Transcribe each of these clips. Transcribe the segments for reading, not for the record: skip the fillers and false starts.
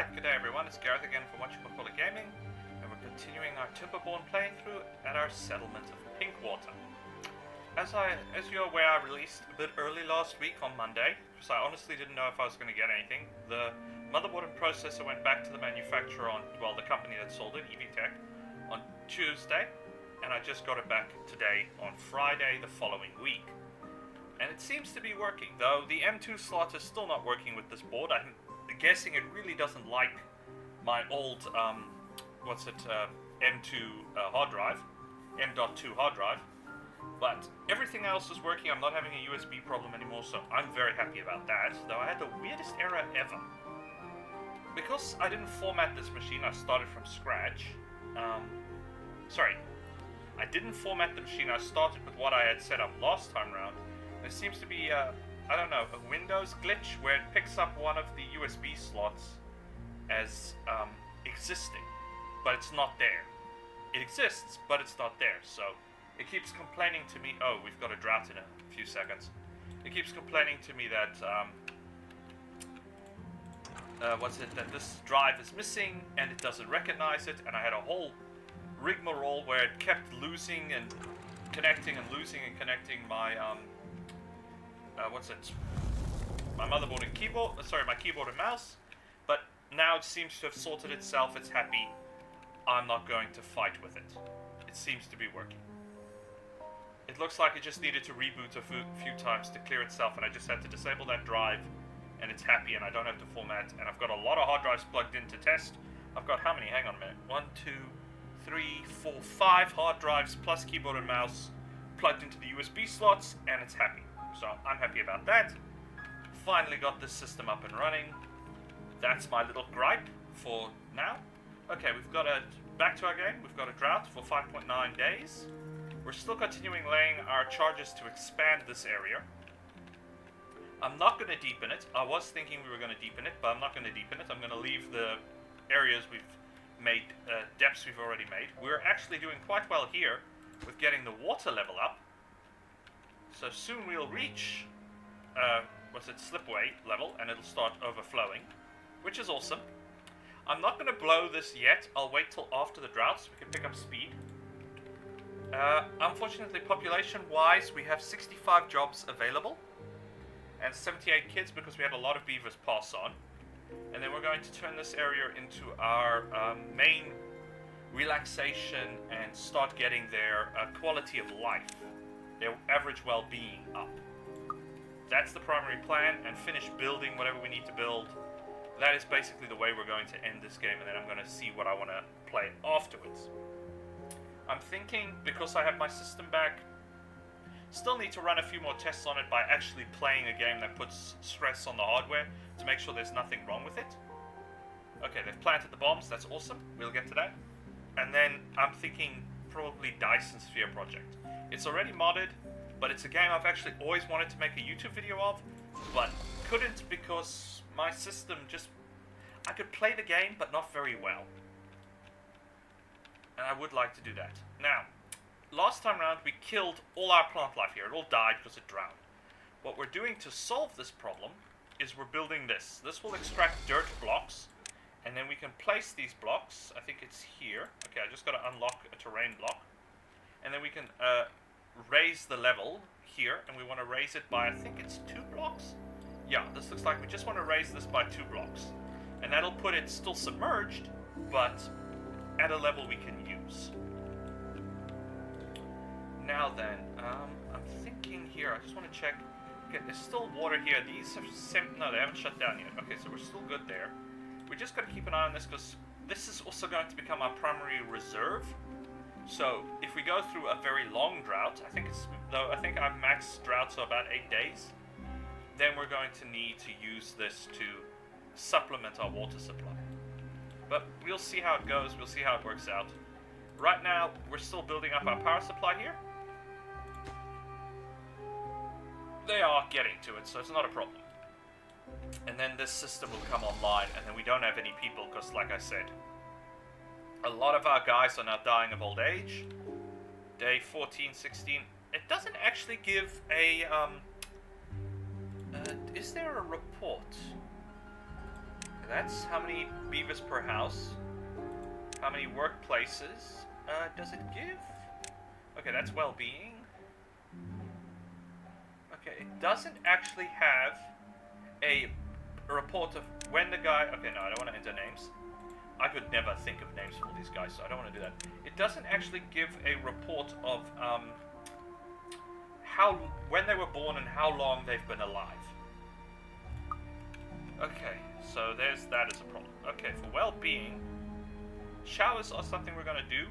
Alright, good day everyone, it's Gareth again from What Gaming, and we're continuing our TimberBorn playthrough at our settlement of Pinkwater. As you're aware, I released a bit early last week on Monday, because I honestly didn't know if I was going to get anything. The motherboard and processor went back to the manufacturer on, well, the company that sold it, EVTech, on Tuesday, and I just got it back today on Friday the following week. And it seems to be working, though the M2 slot is still not working with this board. I'm guessing it really doesn't like my old, M2 hard drive, M.2 hard drive. But everything else is working. I'm not having a USB problem anymore, so I'm very happy about that. Though I had the weirdest error ever. Because I didn't format this machine, I started from scratch. I didn't format the machine, I started with what I had set up last time around. There seems to be a Windows glitch where it picks up one of the USB slots as existing, but it's not there. It exists, but it's not there, so it keeps complaining to me, oh, we've got a drought in a few seconds. It keeps complaining to me that, that this drive is missing, and it doesn't recognize it, and I had a whole rigmarole where it kept losing and connecting and losing and connecting my, my motherboard and keyboard, my keyboard and mouse, but now it seems to have sorted itself, it's happy. I'm not going to fight with it. It seems to be working. It looks like it just needed to reboot a few times to clear itself, and I just had to disable that drive, and it's happy, and I don't have to format, and I've got a lot of hard drives plugged in to test. I've got how many? Hang on a minute. 1, 2, 3, 4, 5 hard drives plus keyboard and mouse plugged into the USB slots, and it's happy. So I'm happy about that. Finally got this system up and running. That's my little gripe for now. Okay, we've got back to our game. We've got a drought for 5.9 days. We're still continuing laying our charges to expand this area. I'm not going to deepen it. I was thinking we were going to deepen it, but I'm not going to deepen it. I'm going to leave the areas we've made, depths we've already made. We're actually doing quite well here with getting the water level up. So soon we'll reach, slipway level, and it'll start overflowing, which is awesome. I'm not going to blow this yet. I'll wait till after the drought so we can pick up speed. Unfortunately, population-wise, we have 65 jobs available, and 78 kids because we had a lot of beavers pass on. And then we're going to turn this area into our main relaxation and start getting their quality of life, their average well-being up. That's the primary plan, and finish building whatever we need to build. That is basically the way we're going to end this game, and then I'm going to see what I want to play afterwards. I'm thinking, because I have my system back, still need to run a few more tests on it by actually playing a game that puts stress on the hardware to make sure there's nothing wrong with it. Okay, they've planted the bombs, that's awesome, we'll get to that. And then I'm thinking probably Dyson Sphere Project. It's already modded, but it's a game I've actually always wanted to make a YouTube video of, but couldn't because my system just... I could play the game, but not very well. And I would like to do that. Now, last time around we killed all our plant life here. It all died because it drowned. What we're doing to solve this problem is we're building this. This will extract dirt blocks, and then we can place these blocks. I think it's here. Okay, I just got to unlock a terrain block. And then we can raise the level here, and we want to raise it by, I think it's 2 blocks? Yeah, this looks like we just want to raise this by 2 blocks. And that'll put it still submerged, but at a level we can use. Now then, I'm thinking here, I just want to check. Okay, there's still water here. These have no, they haven't shut down yet. Okay, so we're still good there. We just got to keep an eye on this because this is also going to become our primary reserve. So if we go through a very long drought, I think our max droughts are about 8 days, then we're going to need to use this to supplement our water supply. But we'll see how it goes, we'll see how it works out. Right now, we're still building up our power supply here. They are getting to it, so it's not a problem. And then this system will come online, and then we don't have any people, because like I said, a lot of our guys are now dying of old age. Day 14, 16. It doesn't actually give a, is there a report? that's how many beavers per house. How many workplaces does it give? Okay, that's well-being. Okay, it doesn't actually have a report of when the guy... Okay, no, I don't want to enter names. I could never think of names for all these guys, so I don't want to do that. It doesn't actually give a report of when they were born and how long they've been alive. Okay, so there's that as a problem. Okay, for well-being, showers are something we're going to do,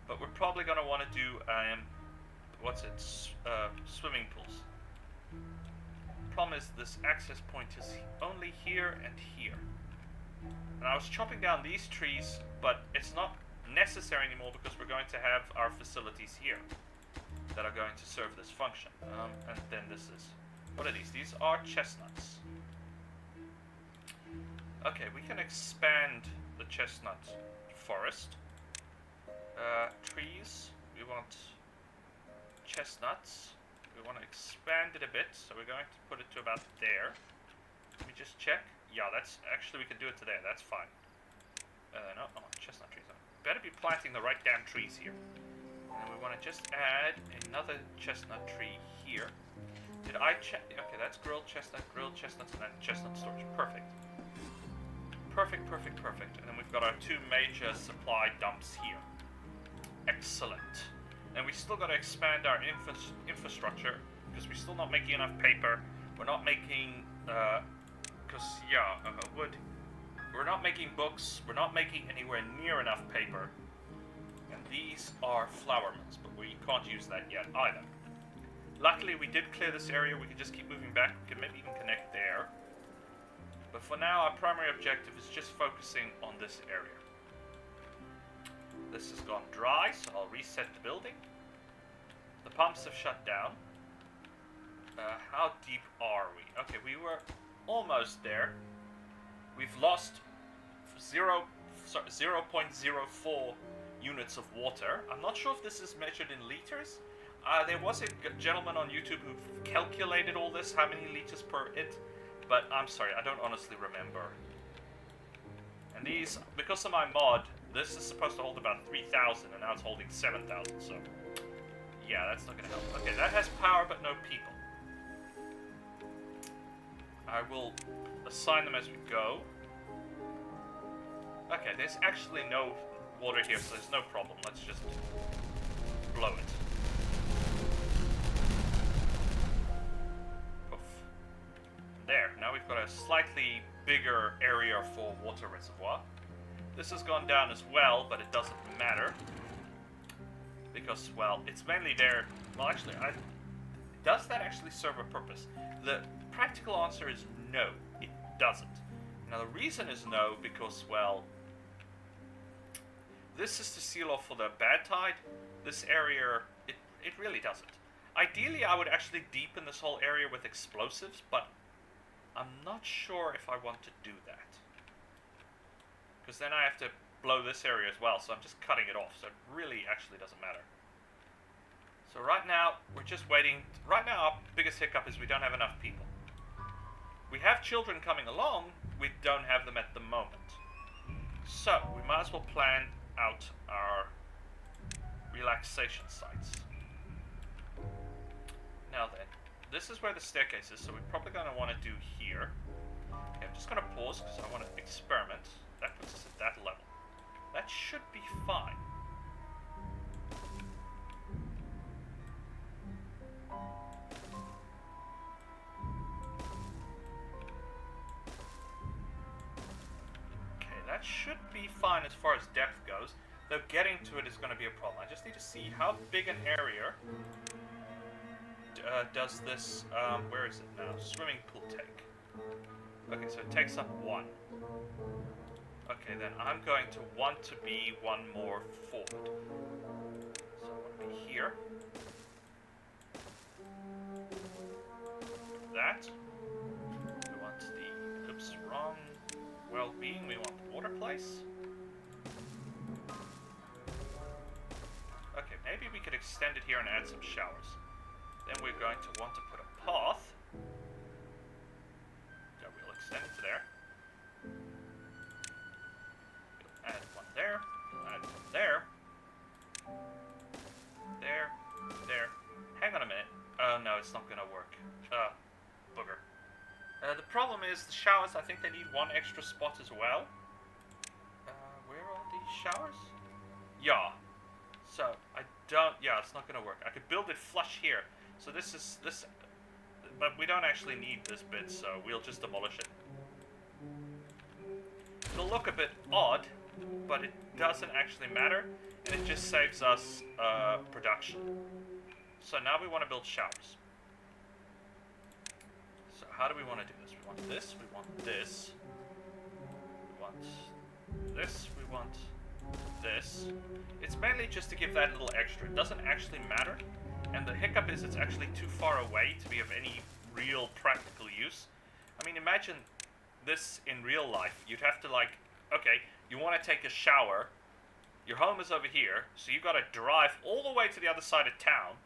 but we're probably going to want to do, swimming pools. Problem is, this access point is only here and here. And I was chopping down these trees, but it's not necessary anymore because we're going to have our facilities here that are going to serve this function. And then this is... What are these? These are chestnuts. Okay, we can expand the chestnut forest. Trees, we want chestnuts. We want to expand it a bit, so we're going to put it to about there. Let me just check. Yeah, that's actually, we can do it to there. That's fine. No, chestnut trees. Better be planting the right damn trees here. And we want to just add another chestnut tree here. Did I check? Okay, that's grilled chestnuts, and then chestnut storage. Perfect. Perfect, perfect, perfect. And then we've got our two major supply dumps here. Excellent. And we still got to expand our infrastructure because we're still not making enough paper. We're not making, wood. We're not making books. We're not making anywhere near enough paper. And these are flour mills, but we can't use that yet either. Luckily, we did clear this area. We can just keep moving back. We can maybe even connect there. But for now, our primary objective is just focusing on this area. This has gone dry, so I'll reset the building. The pumps have shut down. How deep are we? Okay, we were almost there. We've lost 0.04 units of water. I'm not sure if this is measured in liters. There was a gentleman on YouTube who calculated all this, how many liters per it. But I'm sorry, I don't honestly remember. And these, because of my mod, this is supposed to hold about 3,000, and now it's holding 7,000, so... Yeah, that's not gonna help. Okay, that has power, but no people. I will assign them as we go. Okay, there's actually no water here, so there's no problem. Let's just blow it. Poof. There, now we've got a slightly bigger area for water reservoir. This has gone down as well, but it doesn't matter. Because, well, it's mainly there... Well, actually, does that actually serve a purpose? The practical answer is no, it doesn't. Now, the reason is no, because, well... This is to seal off for the bad tide. This area, it really doesn't. Ideally, I would actually deepen this whole area with explosives, but I'm not sure if I want to do that. Because then I have to blow this area as well, so I'm just cutting it off, so it really actually doesn't matter. So right now, we're just waiting. Right now, our biggest hiccup is we don't have enough people. We have children coming along, we don't have them at the moment. So, we might as well plan out our relaxation sites. Now then, this is where the staircase is, so we're probably going to want to do here. Okay, I'm just going to pause because I want to experiment. That puts us at that level. That should be fine. Okay, that should be fine as far as depth goes. Though getting to it is going to be a problem. I just need to see how big an area does this, where is it now? Swimming pool take. Okay, so it takes up 1. Okay, then I'm going to want to be one more forward. So I want to be here. That. We want the, oops, wrong well-being. We want the water place. Okay, maybe we could extend it here and add some showers. Then we're going to want to put a path. Yeah, we'll extend it to there. is the showers, I think they need one extra spot as well. Where are the showers? Yeah. So, I don't... Yeah, it's not going to work. I could build it flush here. So this is... this, but we don't actually need this bit, so we'll just demolish it. It'll look a bit odd, but it doesn't actually matter. And it just saves us production. So now we want to build showers. So how do we want to do this? We want this, we want this. We want this, we want this. It's mainly just to give that a little extra. It doesn't actually matter. And the hiccup is it's actually too far away to be of any real practical use. I mean, imagine this in real life. You'd have to like, okay, you want to take a shower. Your home is over here, so you got to drive all the way to the other side of town,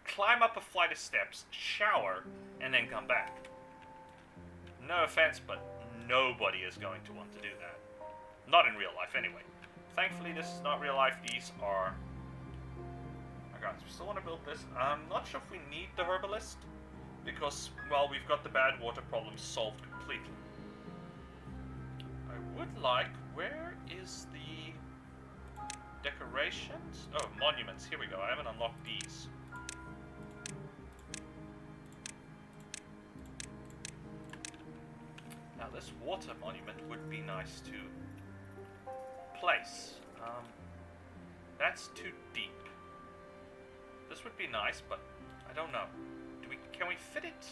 climb up a flight of steps, shower, and then come back. No offense, but nobody is going to want to do that. Not in real life, anyway. Thankfully, this is not real life. These are... Oh guys, we still want to build this. I'm not sure if we need the herbalist, because, well, we've got the bad water problem solved completely. I would like... Where is the... decorations? Oh, monuments. Here we go. I haven't unlocked these. Now, this water monument would be nice to place. That's too deep. This would be nice, but I don't know. Can we fit it?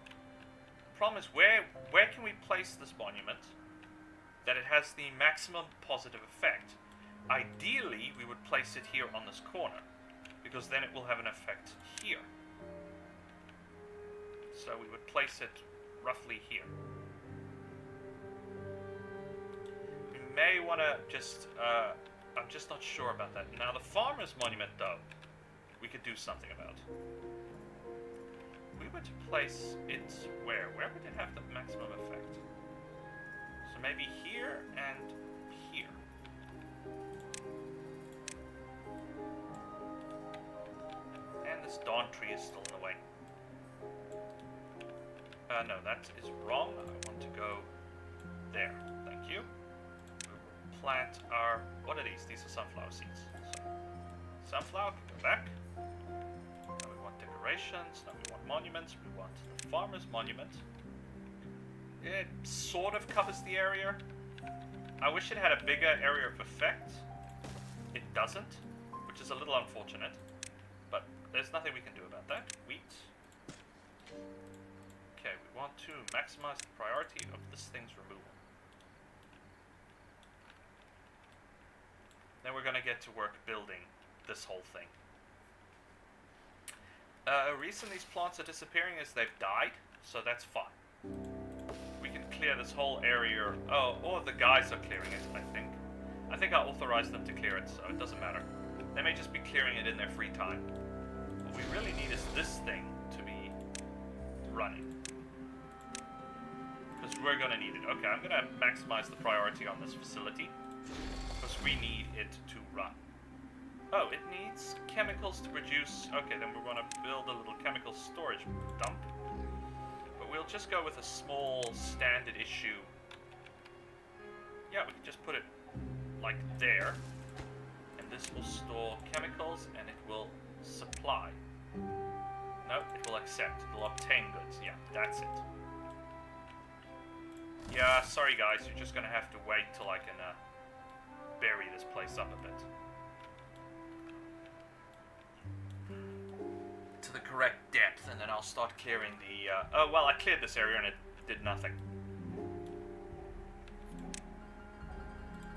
The problem is, where can we place this monument that it has the maximum positive effect? Ideally, we would place it here on this corner, because then it will have an effect here. So we would place it roughly here. We may want to just, I'm just not sure about that. Now, the farmer's monument, though, we could do something about. We were to place it where? Where would it have the maximum effect? So maybe here and here. And this dawn tree is still in the way. No, that is wrong. I want to go there. Thank you. We will plant our... What are these? These are sunflower seeds. So, sunflower can go back. Now we want decorations. Now we want monuments. We want the farmer's monument. It sort of covers the area. I wish it had a bigger area of effect. It doesn't, which is a little unfortunate. But there's nothing we can do about that. Wheat. Okay, we want to maximize the priority of this thing's removal. Then we're going to get to work building this whole thing. Reason these plants are disappearing is they've died, so that's fine. We can clear this whole area. Oh, or the guys are clearing it, I think. I think I authorized them to clear it, so it doesn't matter. They may just be clearing it in their free time. What we really need is this thing to be running. Because we're going to need it. Okay, I'm going to maximize the priority on this facility. Because we need it to run. Oh, it needs chemicals to produce... Okay, then we're going to build a little chemical storage dump. But we'll just go with a small standard issue. Yeah, we can just put it like there. And this will store chemicals and it will supply. No, it will accept. It will obtain goods. Yeah, that's it. Yeah, sorry guys, you're just going to have to wait till I can bury this place up a bit. To the correct depth, and then I'll start clearing the... oh, well, I cleared this area and it did nothing.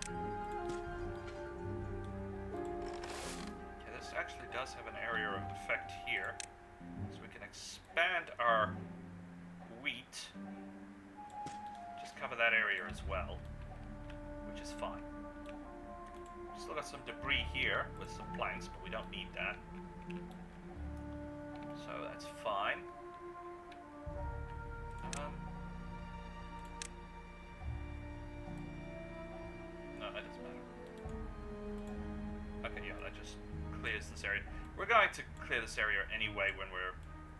Okay, this actually does have an area of effect here. So we can expand our wheat. Just cover that area as well, which is fine. Still got some debris here with some planks, but we don't need that. So that's fine. No, that doesn't matter. Okay, yeah, that just clears this area. We're going to clear this area anyway when we're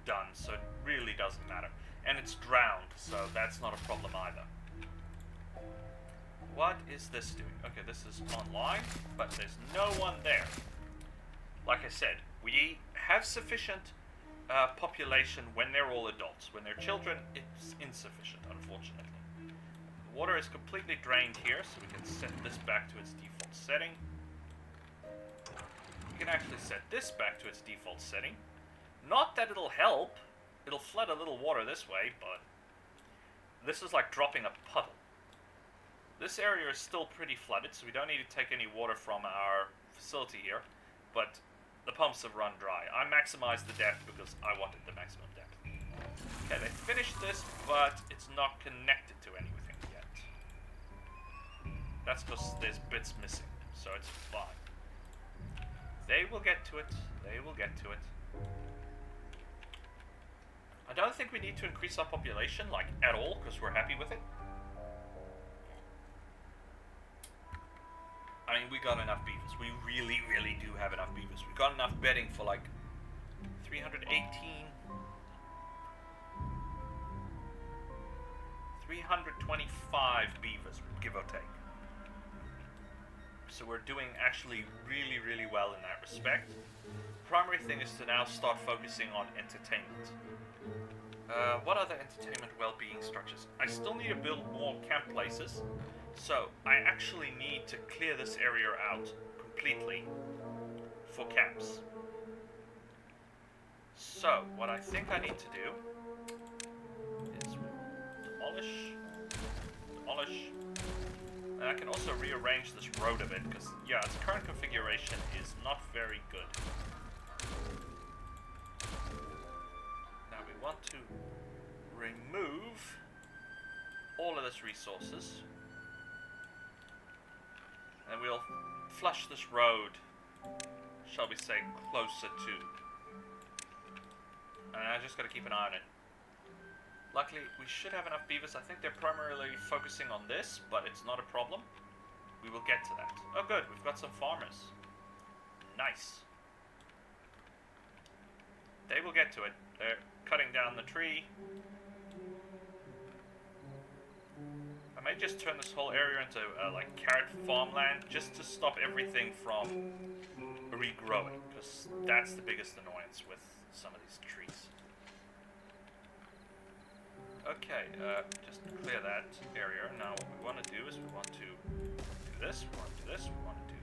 done, so it really doesn't matter. And it's drowned, so that's not a problem either. What is this doing? Okay, this is online, but there's no one there. Like I said, we have sufficient population when they're all adults. When they're children, it's insufficient, unfortunately. The water is completely drained here, so we can set this back to its default setting. We can actually set this back to its default setting. Not that it'll help. It'll flood a little water this way, but this is like dropping a puddle. This area is still pretty flooded, so we don't need to take any water from our facility here, but the pumps have run dry. I maximized the depth because I wanted the maximum depth. Okay, they finished this, but it's not connected to anything yet. That's because there's bits missing, so it's fine. They will get to it. They will get to it. I don't think we need to increase our population, like, at all, because we're happy with it. I mean, we got enough beavers. We really, really do have enough beavers. We got enough bedding for, like, 318... 325 beavers, give or take. So we're doing actually really, really well in that respect. Primary thing is to now start focusing on entertainment. What other entertainment well-being structures? I still need to build more camp places, so I actually need to clear this area out completely for camps. So, what I think I need to do is demolish, and I can also rearrange this road a bit, because, yeah, its current configuration is not very good. Now we want to remove all of this resources, and we'll flush this road, shall we say, closer to. And I just got to keep an eye on it. Luckily, we should have enough beavers. I think they're primarily focusing on this, but it's not a problem. We will get to that. Oh good, we've got some farmers. Nice. They will get to it. They're cutting down the tree. I may just turn this whole area into like carrot farmland, just to stop everything from regrowing, because that's the biggest annoyance with some of these trees. Okay, just clear that area. Now what we want to do is we want to do this, we want to do this, we want to do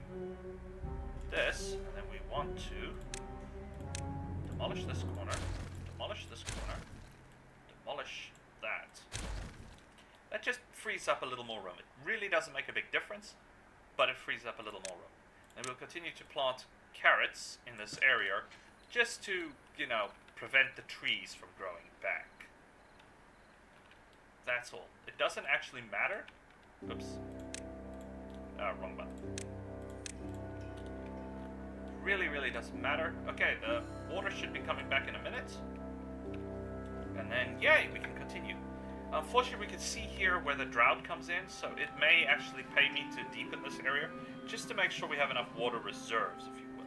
this, and then we want to demolish this corner, demolish this corner, demolish that. That just frees up a little more room. It really doesn't make a big difference, but it frees up a little more room. And we'll continue to plant carrots in this area just to, you know, prevent the trees from growing back. That's all. It doesn't actually matter. Oops. Wrong button. Really, really doesn't matter. Okay, the water should be coming back in a minute. And then, yay, we can continue. Unfortunately, we can see here where the drought comes in, so it may actually pay me to deepen this area, just to make sure we have enough water reserves, if you will.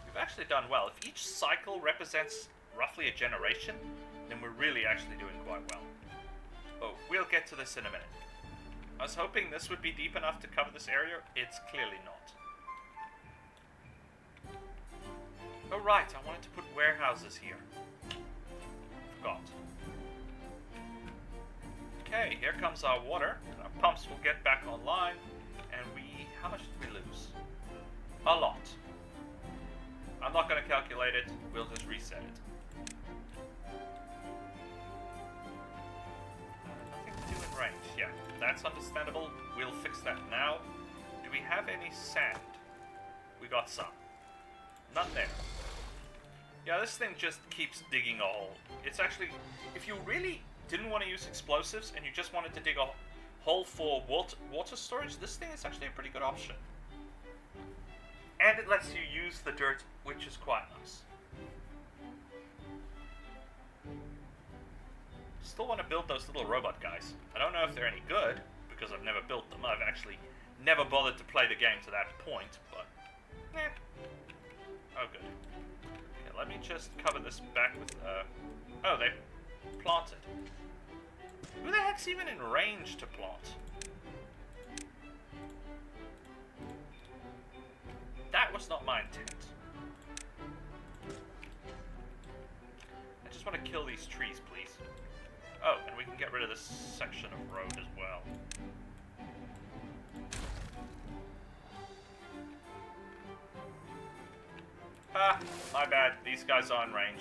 We've actually done well. If each cycle represents roughly a generation, then we're really actually doing quite well. Oh, we'll get to this in a minute. I was hoping this would be deep enough to cover this area. It's clearly not. Oh right, I wanted to put warehouses here. Forgot. Okay, here comes our water. Our pumps will get back online. And how much did we lose? A lot. I'm not going to calculate it. We'll just reset it. Nothing to do in range. Yeah, that's understandable. We'll fix that now. Do we have any sand? We got some. None there. Yeah, this thing just keeps digging a hole. It's actually, if you really didn't want to use explosives and you just wanted to dig a hole for water storage, this thing is actually a pretty good option. And it lets you use the dirt, which is quite nice. Still want to build those little robot guys. I don't know if they're any good, because I've never built them. I've actually never bothered to play the game to that point, but Oh, good. Okay, let me just cover this back with, oh, they planted. Who the heck's even in range to plant? That was not my intent. I just want to kill these trees, please. Oh, and we can get rid of this section of road as well. Ah, my bad. These guys are in range.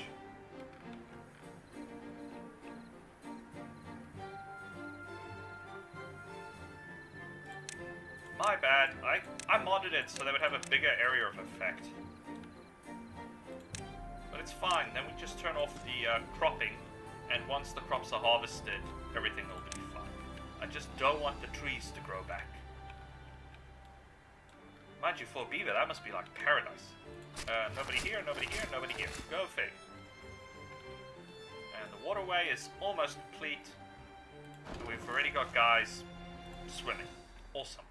My bad. I modded it so they would have a bigger area of effect. But it's fine. Then we just turn off the cropping, and once the crops are harvested, everything will be fine. I just don't want the trees to grow back. Mind you, for a beaver, that must be like paradise. Nobody here, nobody here, nobody here. Go fig. And the waterway is almost complete. We've already got guys swimming. Awesome.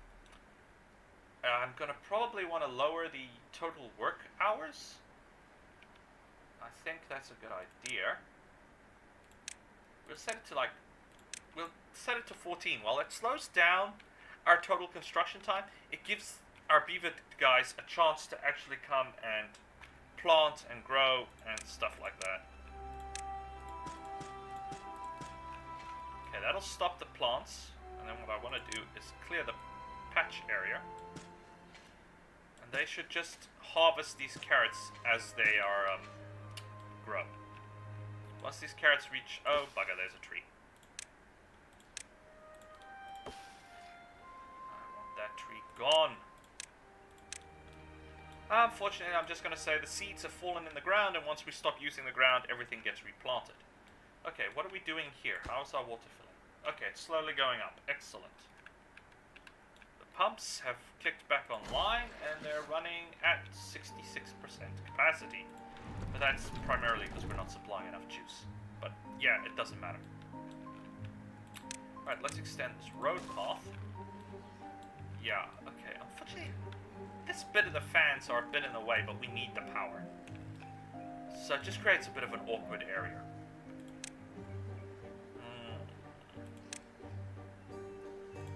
I'm gonna probably want to lower the total work hours. I think that's a good idea. We'll set it to we'll set it to 14. While it slows down our total construction time, it gives our beaver guys a chance to actually come and plant and grow and stuff like that. Okay, that'll stop the plants. And then what I want to do is clear the patch area. And they should just harvest these carrots as they are grow. Once these carrots reach... Oh, bugger, there's a tree. I want that tree gone. Unfortunately, I'm just going to say the seeds have fallen in the ground, and once we stop using the ground, everything gets replanted. Okay, what are we doing here? How's our water filling? Okay, it's slowly going up. Excellent. The pumps have clicked back online, and they're running at 66% capacity. But that's primarily because we're not supplying enough juice. But yeah, it doesn't matter. Alright, let's extend this road path. Yeah, okay. Unfortunately, this bit of the fans are a bit in the way, but we need the power. So it just creates a bit of an awkward area.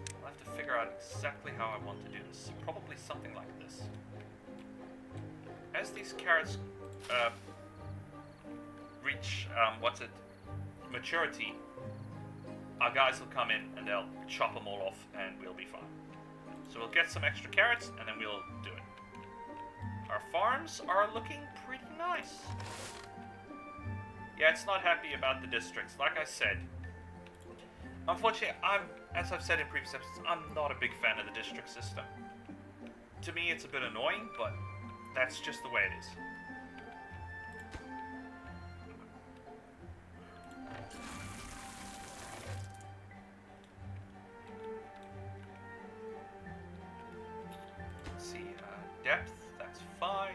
I'll have to figure out exactly how I want to do this. Probably something like this. As these carrots reach, maturity, our guys will come in and they'll chop them all off and we'll be fine. So we'll get some extra carrots and then we'll do it. Our farms are looking pretty nice. Yeah, it's not happy about the districts. Like I said, unfortunately, as I've said in previous episodes, I'm not a big fan of the district system. To me, it's a bit annoying, but that's just the way it is. Let's see, depth, that's fine.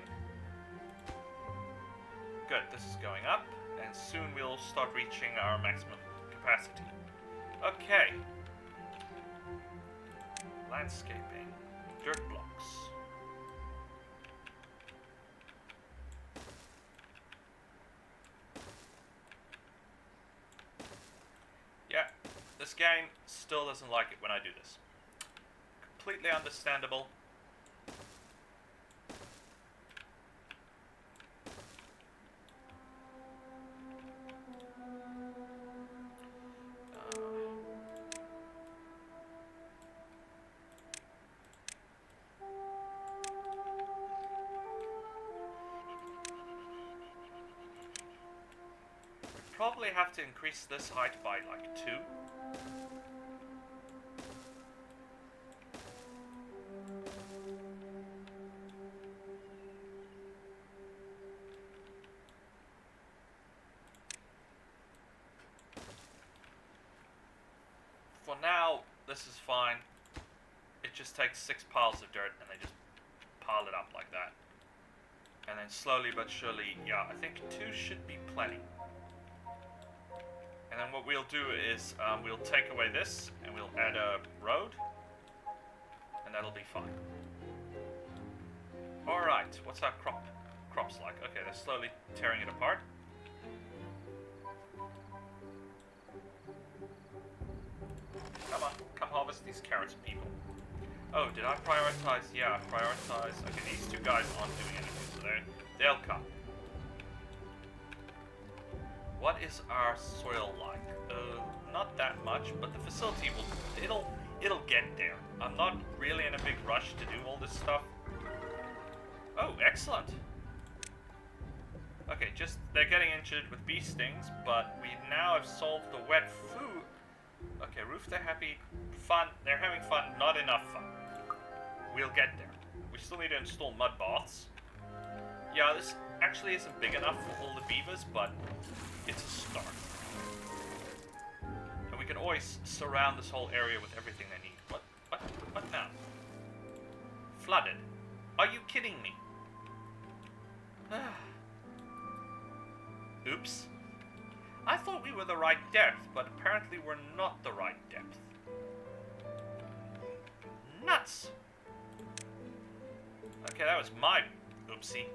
Good, this is going up, and soon we'll start reaching our maximum capacity. Okay. Landscaping. Dirt blocks. Yeah, this game still doesn't like it when I do this. Completely understandable. Probably have to increase this height by like 2. For now, this is fine. It just takes 6 piles of dirt and they just pile it up like that. And then slowly but surely, yeah, I think 2 should be plenty. And then what we'll do is we'll take away this and we'll add a road, and that'll be fine. Alright, what's our crop? crops like? Okay, they're slowly tearing it apart. Come on, come harvest these carrots, people. Oh, did I prioritize? Yeah, I prioritize. Okay, these two guys aren't doing anything, so they'll come. What is our soil like? Not that much, but the facility it'll get there. I'm not really in a big rush to do all this stuff. Oh, excellent. Okay, just they're getting injured with bee stings, but we now have solved the wet food. Okay, roof, they're happy. Fun, they're having fun, not enough fun. We'll get there. We still need to install mud baths. Yeah, this actually isn't big enough for all the beavers, but it's a start. And we can always surround this whole area with everything they need. What now? Flooded. Are you kidding me? Oops. I thought we were the right depth, but apparently we're not the right depth. Nuts! Okay, that was my oopsie.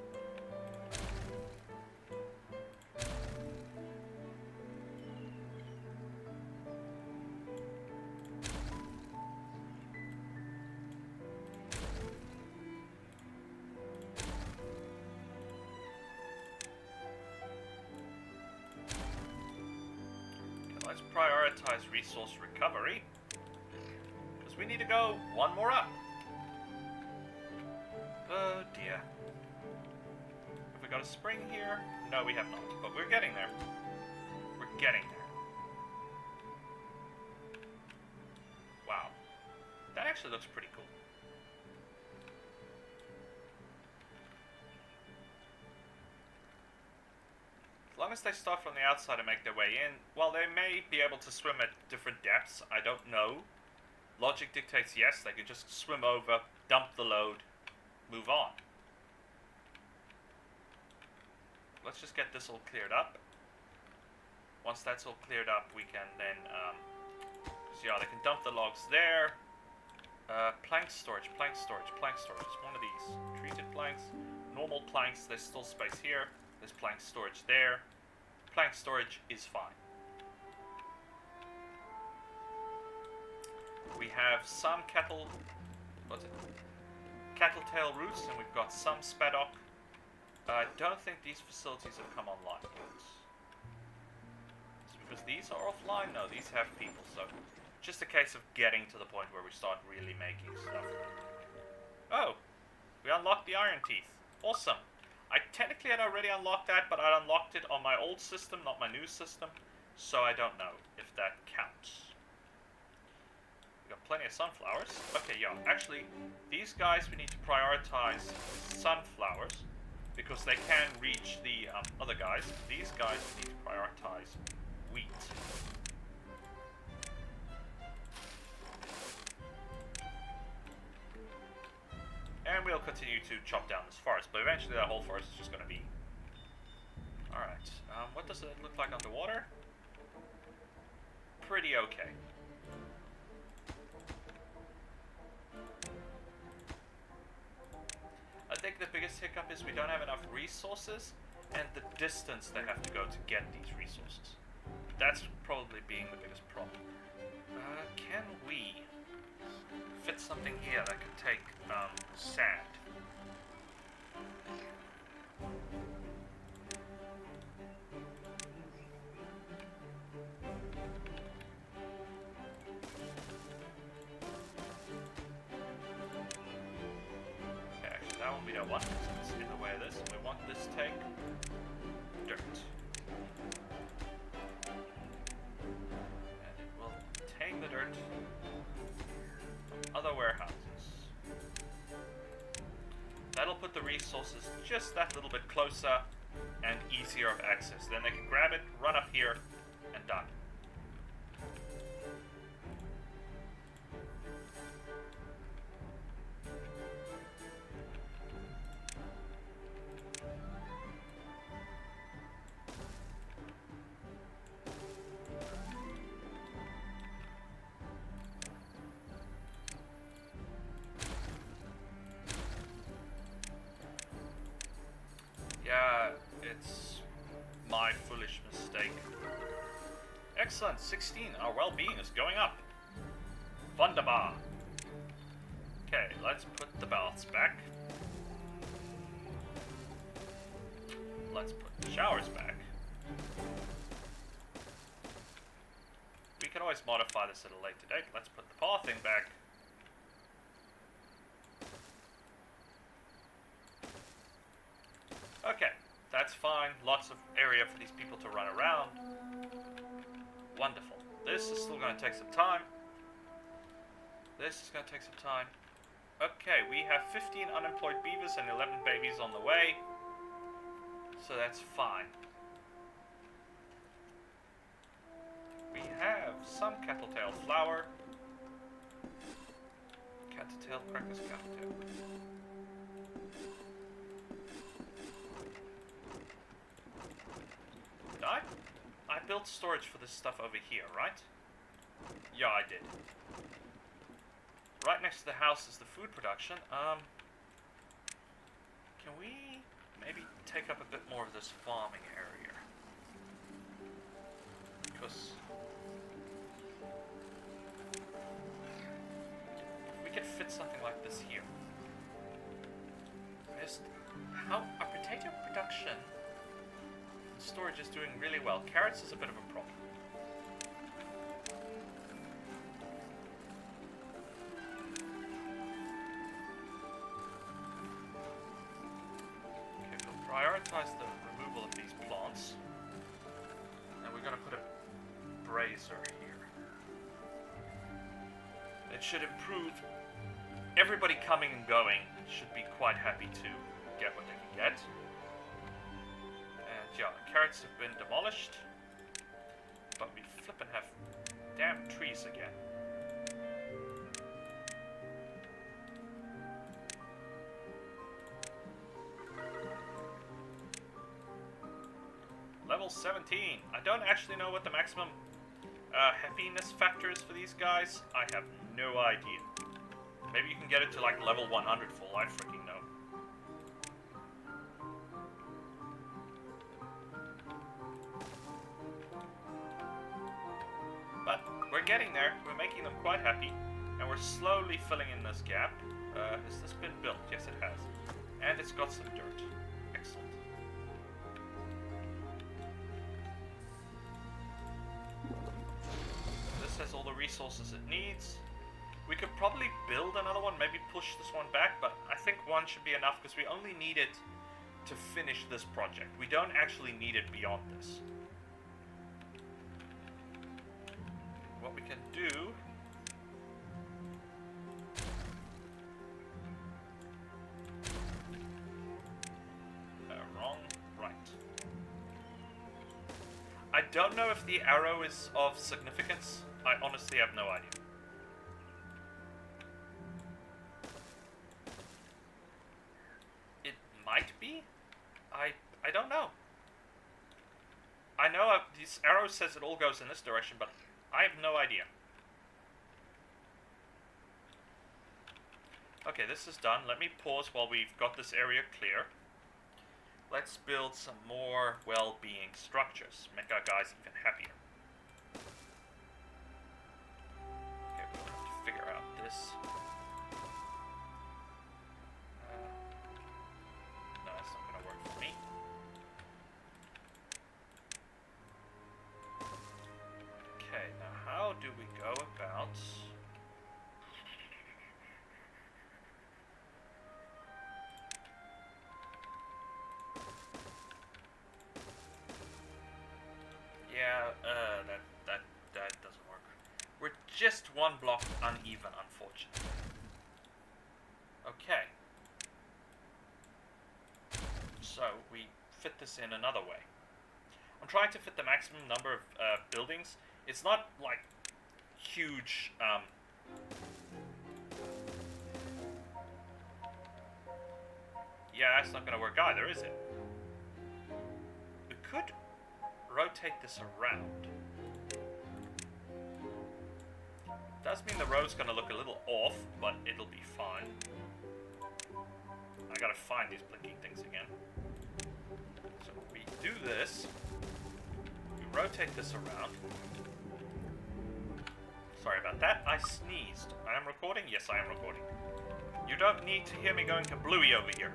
Let's prioritize resource recovery, because we need to go one more up. Oh dear. Have we got a spring here? No, we have not, but we're getting there. We're getting there. Wow. That actually looks pretty cool. As long as they start from the outside and make their way in, well, they may be able to swim at different depths. I don't know. Logic dictates yes, they could just swim over, dump the load, move on. Let's just get this all cleared up. Once that's all cleared up, we can then, yeah, they can dump the logs there. Plank storage, plank storage, plank storage. It's one of these. Treated planks, normal planks, there's still space here. There's plank storage there. Plank storage is fine. We have some cattle tail roots, and we've got some spaddock. I don't think these facilities have come online yet. It's because these are offline? No, these have people, so just a case of getting to the point where we start really making stuff. Oh, we unlocked the iron teeth. Awesome. I technically had already unlocked that, but I unlocked it on my old system, not my new system, so I don't know if that counts. We got plenty of sunflowers. Okay, yeah, actually, these guys we need to prioritize sunflowers, because they can reach the other guys. These guys we need to prioritize wheat. And we'll continue to chop down this forest, but eventually that whole forest is just going to be... Alright, what does it look like underwater? Pretty okay. I think the biggest hiccup is we don't have enough resources, and the distance they have to go to get these resources. That's probably being the biggest problem. Can we fit something here that could take sand? Okay, actually that one we don't want, because it's in the way of this. We want this tank dirt. And it will take the dirt from other warehouses. That'll put the resources just that little bit closer and easier of access. Then they can grab it, run up here, and done. It's my foolish mistake. Excellent, 16. Our well-being is going up. Wunderbar. Okay, let's put the baths back. Let's put the showers back. We can always modify this at a later date. Let's put the pathing back. Okay, that's fine. Lots of area for these people to run around. Wonderful. This is still going to take some time. This is going to take some time. Okay, we have 15 unemployed beavers and 11 babies on the way. So that's fine. We have some cattletail flour. Cattail crackers, cattail. Did I? I built storage for this stuff over here, right? Yeah, I did. Right next to the house is the food production. Can we maybe take up a bit more of this farming area? Because if we could fit something like this here. Just how our potato production and storage is doing really well. Carrots is a bit of a problem. Prioritize the removal of these plants, and we're going to put a brazier here. It should improve. Everybody coming and going should be quite happy to get what they can get. And yeah, carrots have been demolished, but we flippin' have damn trees again. Level 17. I don't actually know what the maximum happiness factor is for these guys. I have no idea. Maybe you can get it to like level 100 full. I freaking know. But we're getting there. We're making them quite happy. And we're slowly filling in this gap. Has this been built? Yes, it has. And it's got some dirt. Excellent. Has all the resources it needs. We could probably build another one, maybe push this one back, but I think one should be enough because we only need it to finish this project. We don't actually need it beyond this. What we can do... wrong, right. I don't know if the arrow is of significance. I honestly have no idea. It might be? I don't know. I know this arrow says it all goes in this direction, but I have no idea. Okay, this is done. Let me pause while we've got this area clear. Let's build some more well-being structures. Make our guys even happier. Okay, we'll have to figure out this. No, that's not going to work for me. Okay, now how do we go about... Yeah, that doesn't work. We're just one block uneven, unfortunately. Okay. So, we fit this in another way. I'm trying to fit the maximum number of buildings. It's not, like, huge, Yeah, that's not gonna work either, is it? We could rotate this around. Does mean the road's gonna look a little off, but it'll be fine. I gotta find these blinking things again. So we do this. We rotate this around. Sorry about that. I sneezed. I am recording? Yes, I am recording. You don't need to hear me going kablooey over here.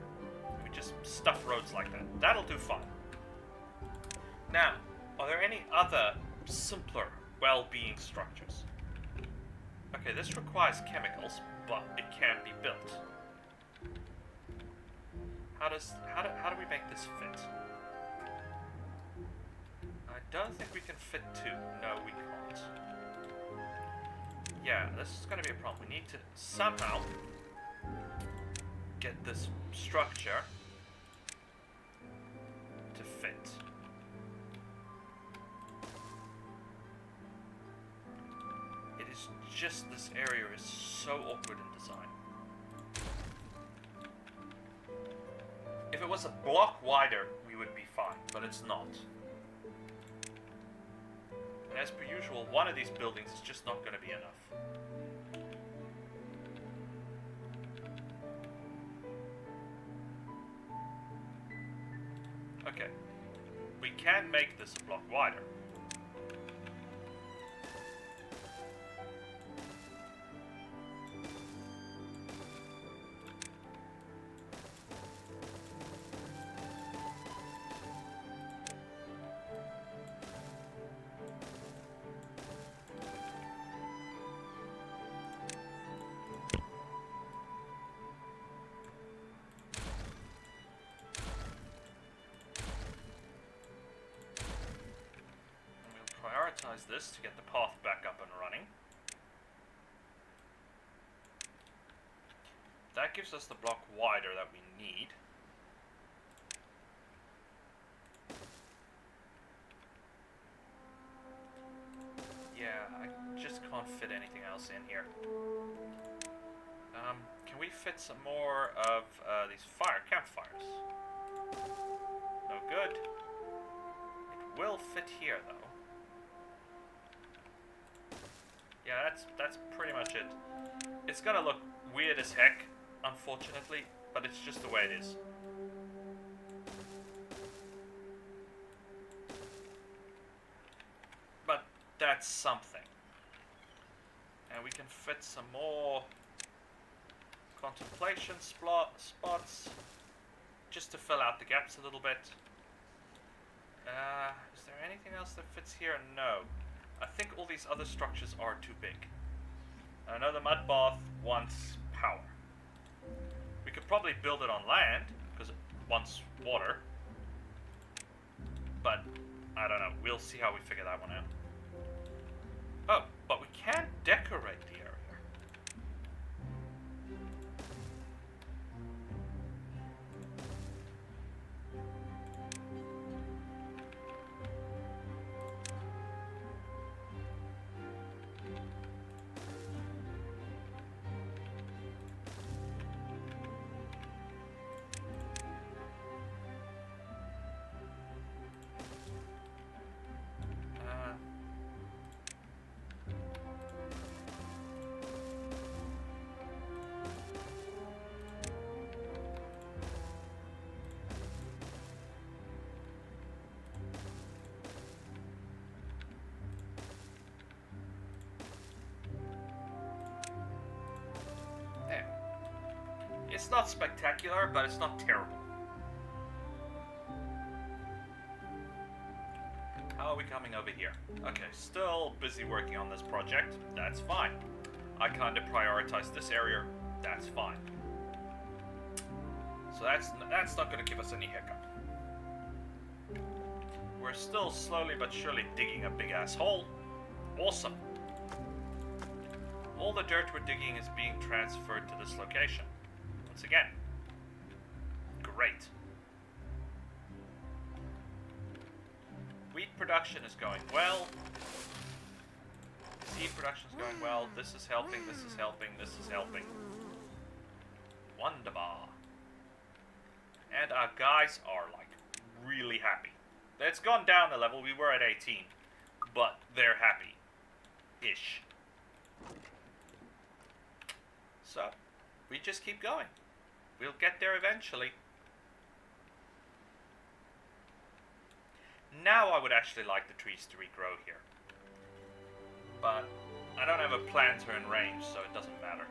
We just stuff roads like that. That'll do fine. Now, are there any other simpler well-being structures? Okay, this requires chemicals, but it can be built. How do we make this fit? I don't think we can fit two. No, we can't. Yeah, this is going to be a problem. We need to somehow get this structure to fit. It is just, this area is so awkward in design. If it was a block wider, we would be fine, but it's not. And as per usual, one of these buildings is just not going to be enough. Okay, we can make this a block wider. Prioritize this to get the path back up and running. That gives us the block wider that we need. Yeah, I just can't fit anything else in here. Can we fit some more of these campfires? No good. It will fit here though. Yeah, that's pretty much it. It's gonna look weird as heck, unfortunately, but it's just the way it is. But that's something. And we can fit some more contemplation spots just to fill out the gaps a little bit. Is there anything else that fits here? No. I think all these other structures are too big. I know the mud bath wants power. We could probably build it on land, because it wants water. But, I don't know. We'll see how we figure that one out. Oh, but we can decorate the area. It's not spectacular, but it's not terrible. How are we coming over here? Okay, still busy working on this project. That's fine. I kind of prioritize this area. That's fine. So that's not going to give us any hiccup. We're still slowly but surely digging a big ass hole. Awesome. All the dirt we're digging is being transferred to this location. Once again. Great. Wheat production is going well. Seed production is going well. This is helping, this is helping, this is helping. Wonderbar. And our guys are like really happy. It's gone down a level. We were at 18. But they're happy. Ish. So, we just keep going. We'll get there eventually. Now I would actually like the trees to regrow here. But I don't have a planter in range, so it doesn't matter.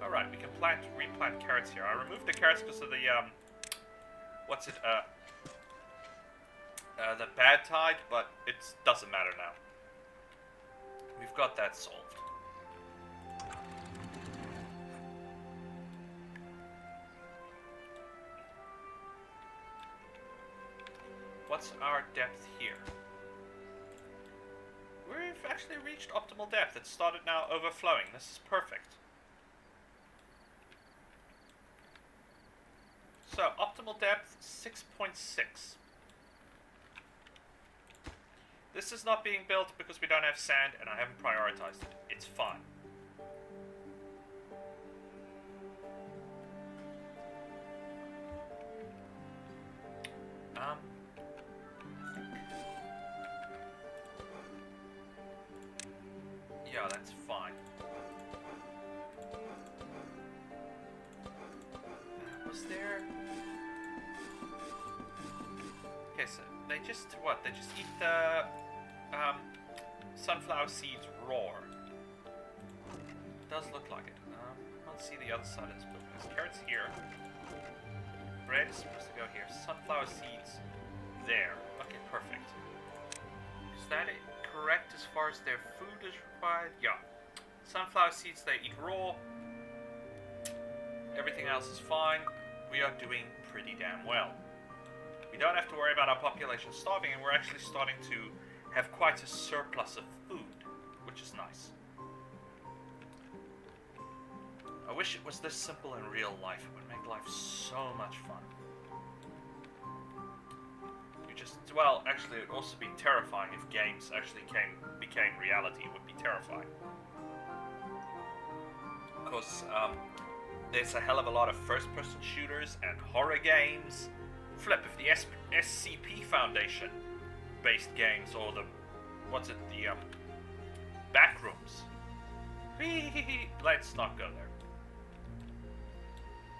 Alright, we can replant carrots here. I removed the carrots because of the, the bad tide, but it doesn't matter now. We've got that solved. What's our depth here? We've actually reached optimal depth. It started now overflowing. This is perfect. So, optimal depth, 6.6. This is not being built because we don't have sand and I haven't prioritized it. It's fine. Yeah, that's fine. Was there... Okay, so they just, what? They just eat the sunflower seeds raw. Does look like it. Let's see the other side of this book. There's carrots here. Bread is supposed to go here. Sunflower seeds there. Okay, perfect. Is that it? Correct as far as their food is required? Yeah. Sunflower seeds they eat raw. Everything else is fine. We are doing pretty damn well. We don't have to worry about our population starving, and we're actually starting to have quite a surplus of food, which is nice. I wish it was this simple in real life. It would make life so much fun. You just, well, actually it would also be terrifying if games actually became reality. It would be terrifying. Of course, there's a hell of a lot of first-person shooters and horror games. Flip, if the SCP Foundation based games, or the, the Backrooms. Let's not go there.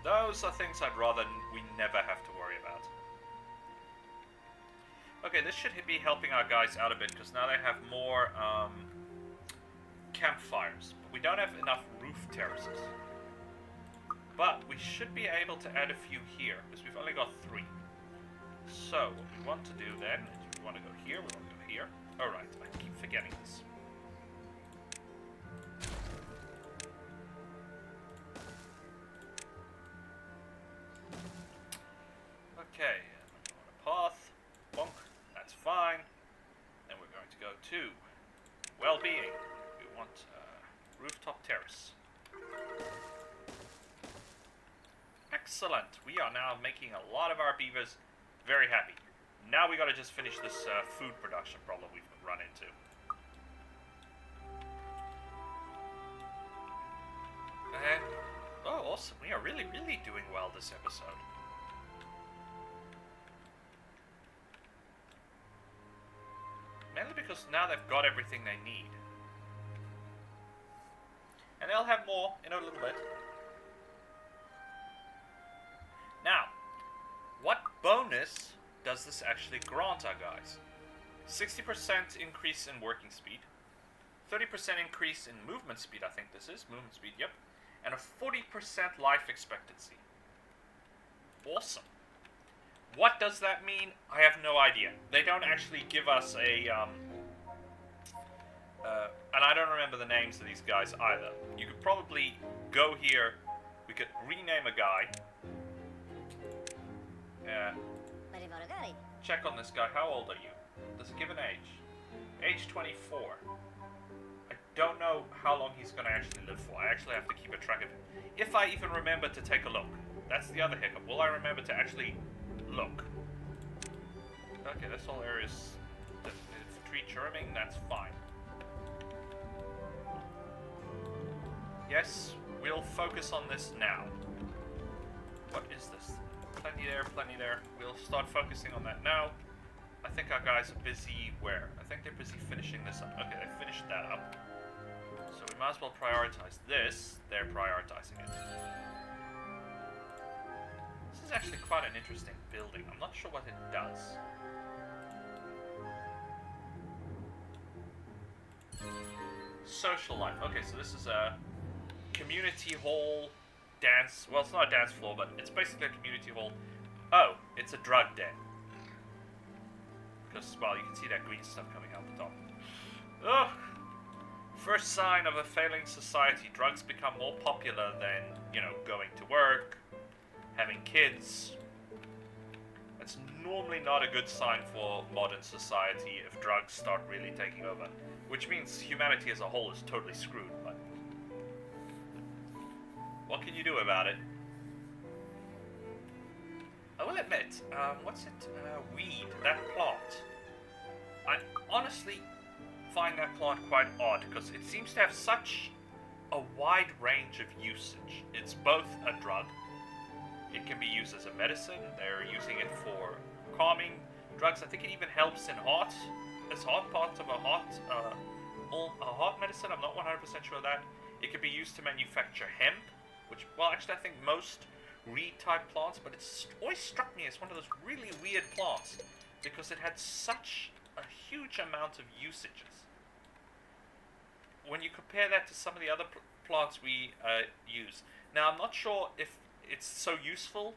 Those are things I'd rather we never have to worry about. Okay, this should be helping our guys out a bit, because now they have more campfires. But we don't have enough roof terraces. But we should be able to add a few here, because we've only got 3. So, what we want to do then is we want to go here, we want to go here. Alright, I keep forgetting this. Okay, on a path, bonk, that's fine. Then we're going to go to well-being. We want rooftop terrace. Excellent. We are now making a lot of our beavers very happy. Now we gotta just finish this food production problem we've run into. And, oh, awesome. We are really, really doing well this episode. Mainly because now they've got everything they need. And they'll have more in a little bit. Now, what bonus does this actually grant our guys? 60% increase in working speed, 30% increase in movement speed, I think this is, movement speed, yep, and a 40% life expectancy. Awesome. What does that mean? I have no idea. They don't actually give us a, and I don't remember the names of these guys either. You could probably go here, we could rename a guy. Check on this guy. How old are you? Does it give an age? Age 24. I don't know how long he's going to actually live for. I actually have to keep a track of it. If I even remember to take a look. That's the other hiccup. Will I remember to actually look? Okay, this whole area is tree trimming. That's fine. Yes, we'll focus on this now. What is this? Plenty there, plenty there. We'll start focusing on that now. I think our guys are busy where? I think they're busy finishing this up. Okay, they finished that up. So we might as well prioritize this. They're prioritizing it. This is is actually quite an interesting building. I'm not sure what it does. Social life. Okay, so this is a community hall dance. Well, it's not a dance floor, but it's basically a community hall. Oh, it's a drug den. Because, well, you can see that green stuff coming out the top. Ugh! First sign of a failing society. Drugs become more popular than, you know, going to work, having kids. It's normally not a good sign for modern society if drugs start really taking over. Which means humanity as a whole is totally screwed, but what can you do about it? I will admit, what's it? Weed, that plant. I honestly find that plant quite odd, because it seems to have such a wide range of usage. It's both a drug, it can be used as a medicine, they're using it for calming drugs. I think it even helps in heart, as heart parts of a heart medicine. I'm not 100% sure of that. It could be used to manufacture hemp, which, well, actually I think most reed type plants, but it's always struck me as one of those really weird plants because it had such a huge amount of usages. When you compare that to some of the other plants we use. Now, I'm not sure if it's so useful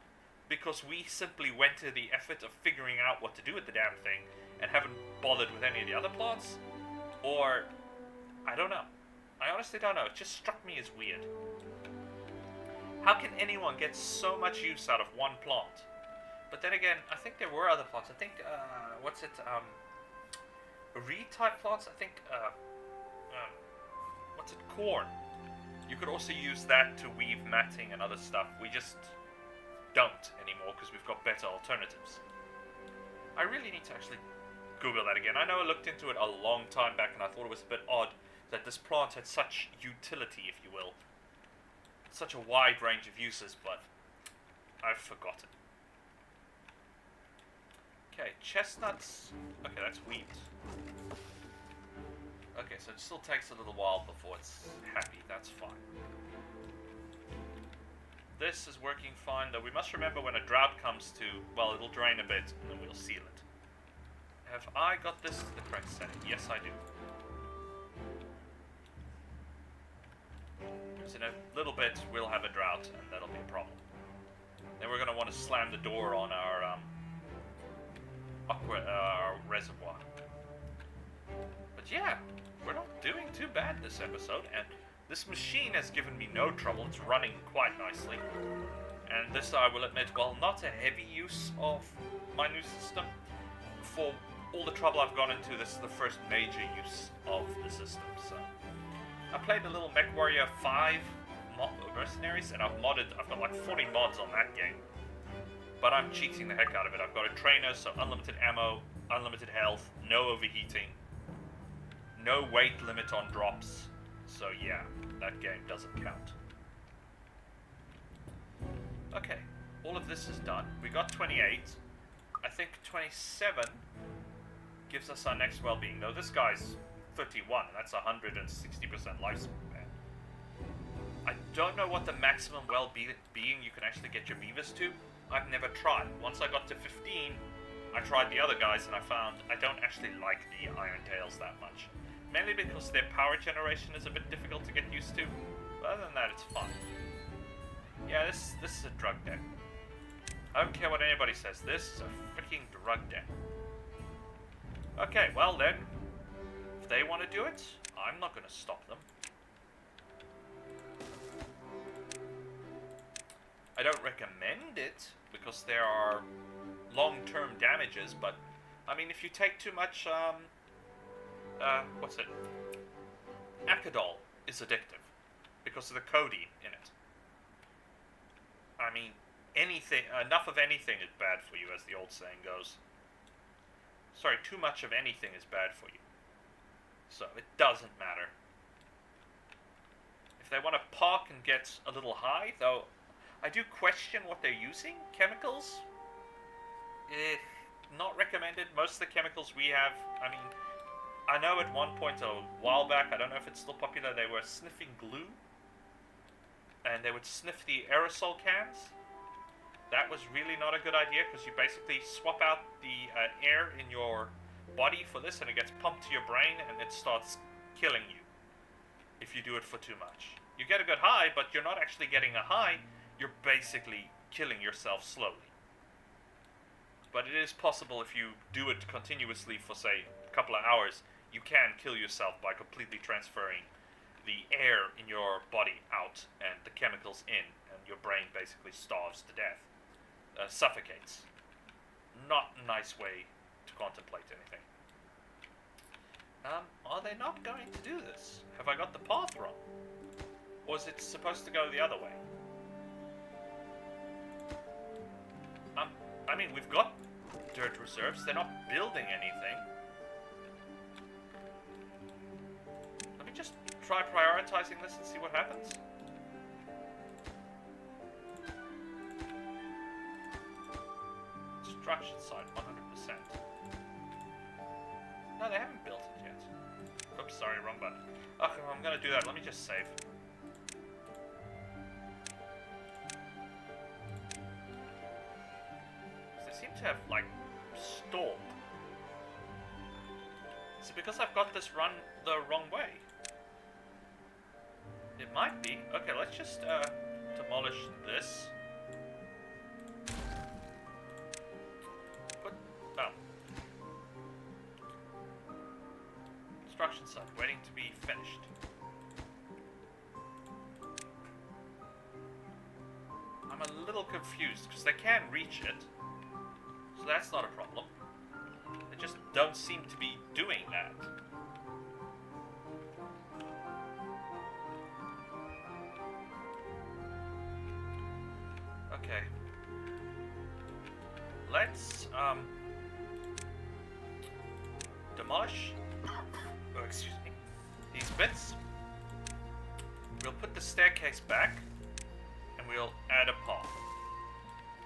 because we simply went to the effort of figuring out what to do with the damn thing and haven't bothered with any of the other plants, or I don't know. I honestly don't know. It just struck me as weird. How can anyone get so much use out of one plant? But then again, I think there were other plants. I think, reed type plants? I think, corn. You could also use that to weave matting and other stuff. We just don't anymore because we've got better alternatives. I really need to actually Google that again. I know I looked into it a long time back and I thought it was a bit odd that this plant had such utility, if you will. Such a wide range of uses, but I've forgotten. Okay, chestnuts. Okay, that's wheat. Okay, so it still takes a little while before it's happy. That's fine. This is working fine, though we must remember when a drought comes to, well, it'll drain a bit, and then we'll seal it. Have I got this to the correct setting? Yes, I do. So in a little bit, we'll have a drought, and that'll be a problem. Then we're going to want to slam the door on our reservoir. But yeah, we're not doing too bad this episode, and this machine has given me no trouble. It's running quite nicely. And this, I will admit, while not a heavy use of my new system, for all the trouble I've gone into, this is the first major use of the system. So I played the little MechWarrior 5 Mercenaries, and I've got like 40 mods on that game. But I'm cheating the heck out of it. I've got a trainer, so unlimited ammo, unlimited health, no overheating, no weight limit on drops. So yeah, that game doesn't count. Okay, all of this is done. We got 28. I think 27 gives us our next well-being. Though this guy's 31, and that's 160% lifespan. I don't know what the maximum well-being you can actually get your beavers to. I've never tried. Once I got to 15, I tried the other guys and I found I don't actually like the Iron Tails that much. Mainly because their power generation is a bit difficult to get used to. But other than that, it's fun. Yeah, this is a drug den. I don't care what anybody says. This is a freaking drug den. Okay, well then, if they want to do it, I'm not going to stop them. I don't recommend it because there are long-term damages, but I mean, if you take too much, Acadol is addictive because of the codeine in it. I mean, enough of anything is bad for you, as the old saying goes. Sorry, too much of anything is bad for you. So, it doesn't matter. If they want to park and get a little high, though, I do question what they're using. Chemicals? Not recommended. Most of the chemicals we have, I mean, I know at one point a while back, I don't know if it's still popular, they were sniffing glue. And they would sniff the aerosol cans. that was really not a good idea, because you basically swap out the air in your body for this, and it gets pumped to your brain, and it starts killing you if you do it for too much. You get a good high, but you're not actually getting a high. You're basically killing yourself slowly. But it is possible, if you do it continuously for, say, a couple of hours, you can kill yourself by completely transferring the air in your body out and the chemicals in, and your brain basically starves to death. Suffocates. Not a nice way to contemplate anything. Are they not going to do this? Have I got the path wrong? Or is it supposed to go the other way? I mean, we've got dirt reserves. They're not building anything. Let me just try prioritizing this and see what happens. Construction site, 100%. No, they haven't built it yet. Oops, sorry, wrong button. Okay, well, I'm gonna do that. Let me just save. They seem to have, like, stalled. Is it because I've got this run the wrong way? It might be. Okay, let's just demolish this. Construction site, waiting to be finished. I'm a little confused, because they can reach it. So that's not a problem. They just don't seem to be doing that. Okay. Let's, demolish... Oh, excuse me. These bits. We'll put the staircase back, and we'll add a path.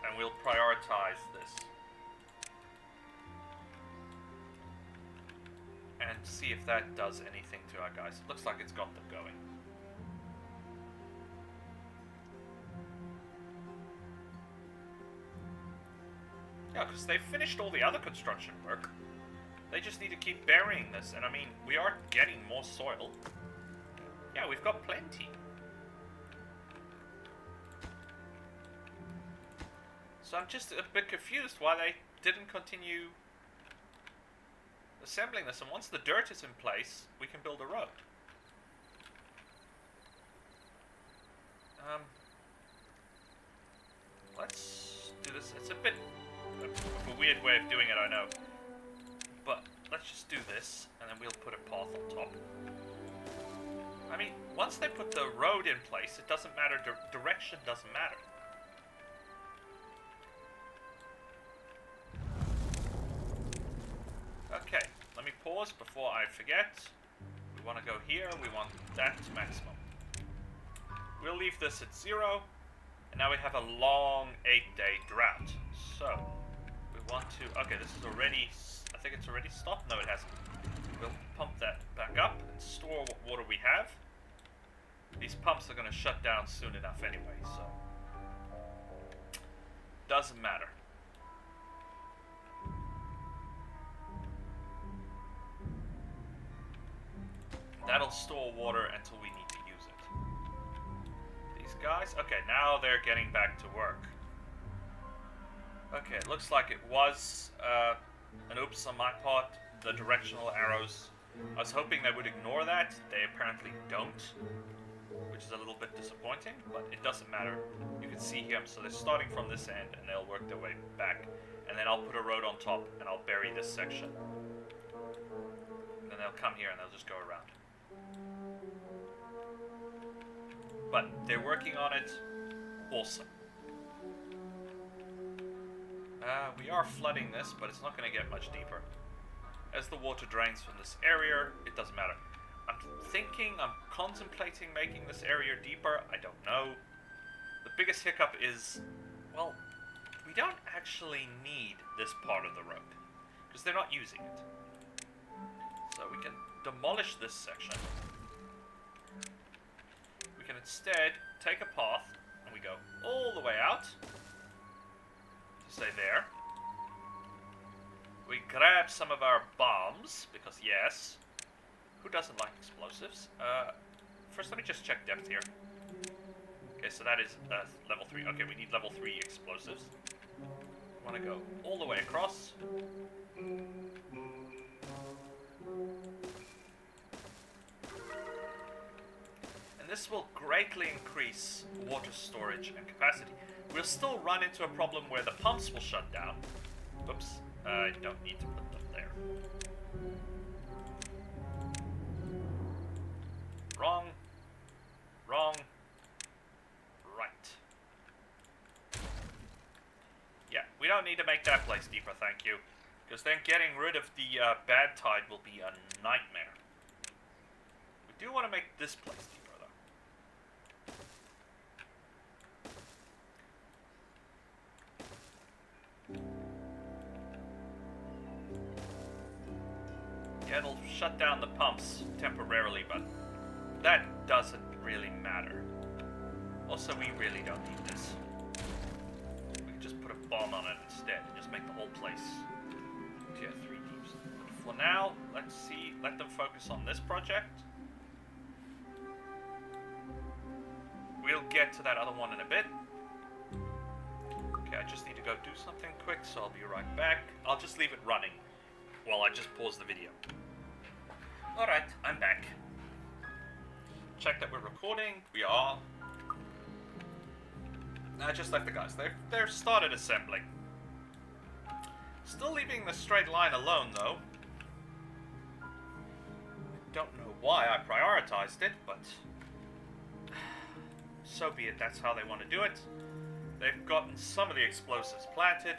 And we'll prioritize this. And see if that does anything to our guys. It looks like it's got them going. Yeah, because they've finished all the other construction work. They just need to keep burying this, and I mean, we are getting more soil. Yeah, we've got plenty. So I'm just a bit confused why they didn't continue assembling this, and once the dirt is in place, we can build a road. Let's do this. It's a bit of a weird way of doing it, I know. But let's just do this, and then we'll put a path on top. I mean, once they put the road in place, it doesn't matter, direction doesn't matter. Okay, let me pause before I forget. We want to go here, we want that to maximum. We'll leave this at 0, and now we have a long 8-day drought. So, we want to, okay, this is already... I think it's already stopped. No, it hasn't. We'll pump that back up and store what water we have. These pumps are going to shut down soon enough anyway, so... Doesn't matter. That'll store water until we need to use it. These guys... Okay, now they're getting back to work. Okay, it looks like it was... an oops on my part, the directional arrows. I was hoping they would ignore that. They apparently don't, which is a little bit disappointing, but it doesn't matter. You can see here, so they're starting from this end, and they'll work their way back. And then I'll put a road on top, and I'll bury this section. And then they'll come here, and they'll just go around. But they're working on it. Awesome. We are flooding this, but it's not going to get much deeper. As the water drains from this area, it doesn't matter. I'm contemplating making this area deeper. I don't know. The biggest hiccup is, well, we don't actually need this part of the road, because they're not using it. So we can demolish this section. We can instead take a path, and we go all the way out. stay there. We grab some of our bombs, because yes. Who doesn't like explosives? First let me just check depth here. Okay, so that is level 3. Okay, we need level 3 explosives. I want to go all the way across. And this will greatly increase water storage and capacity. We'll still run into a problem where the pumps will shut down. Oops, I don't need to put them there. Wrong. Wrong. Right. Yeah, we don't need to make that place deeper, thank you. Because then getting rid of the bad tide will be a nightmare. We do want to make this place deeper, though. Yeah, it'll shut down the pumps temporarily, but that doesn't really matter. Also, we really don't need this. We can just put a bomb on it instead and just make the whole place tier 3 deeps. But for now, let's see, let them focus on this project. We'll get to that other one in a bit. Okay, I just need to go do something quick, so I'll be right back. I'll just leave it running while I just pause the video. Alright, I'm back. Check that we're recording. We are. I just left the guys. They're started assembling. Still leaving the straight line alone, though. I don't know why I prioritized it, but so be it. That's how they want to do it. They've gotten some of the explosives planted,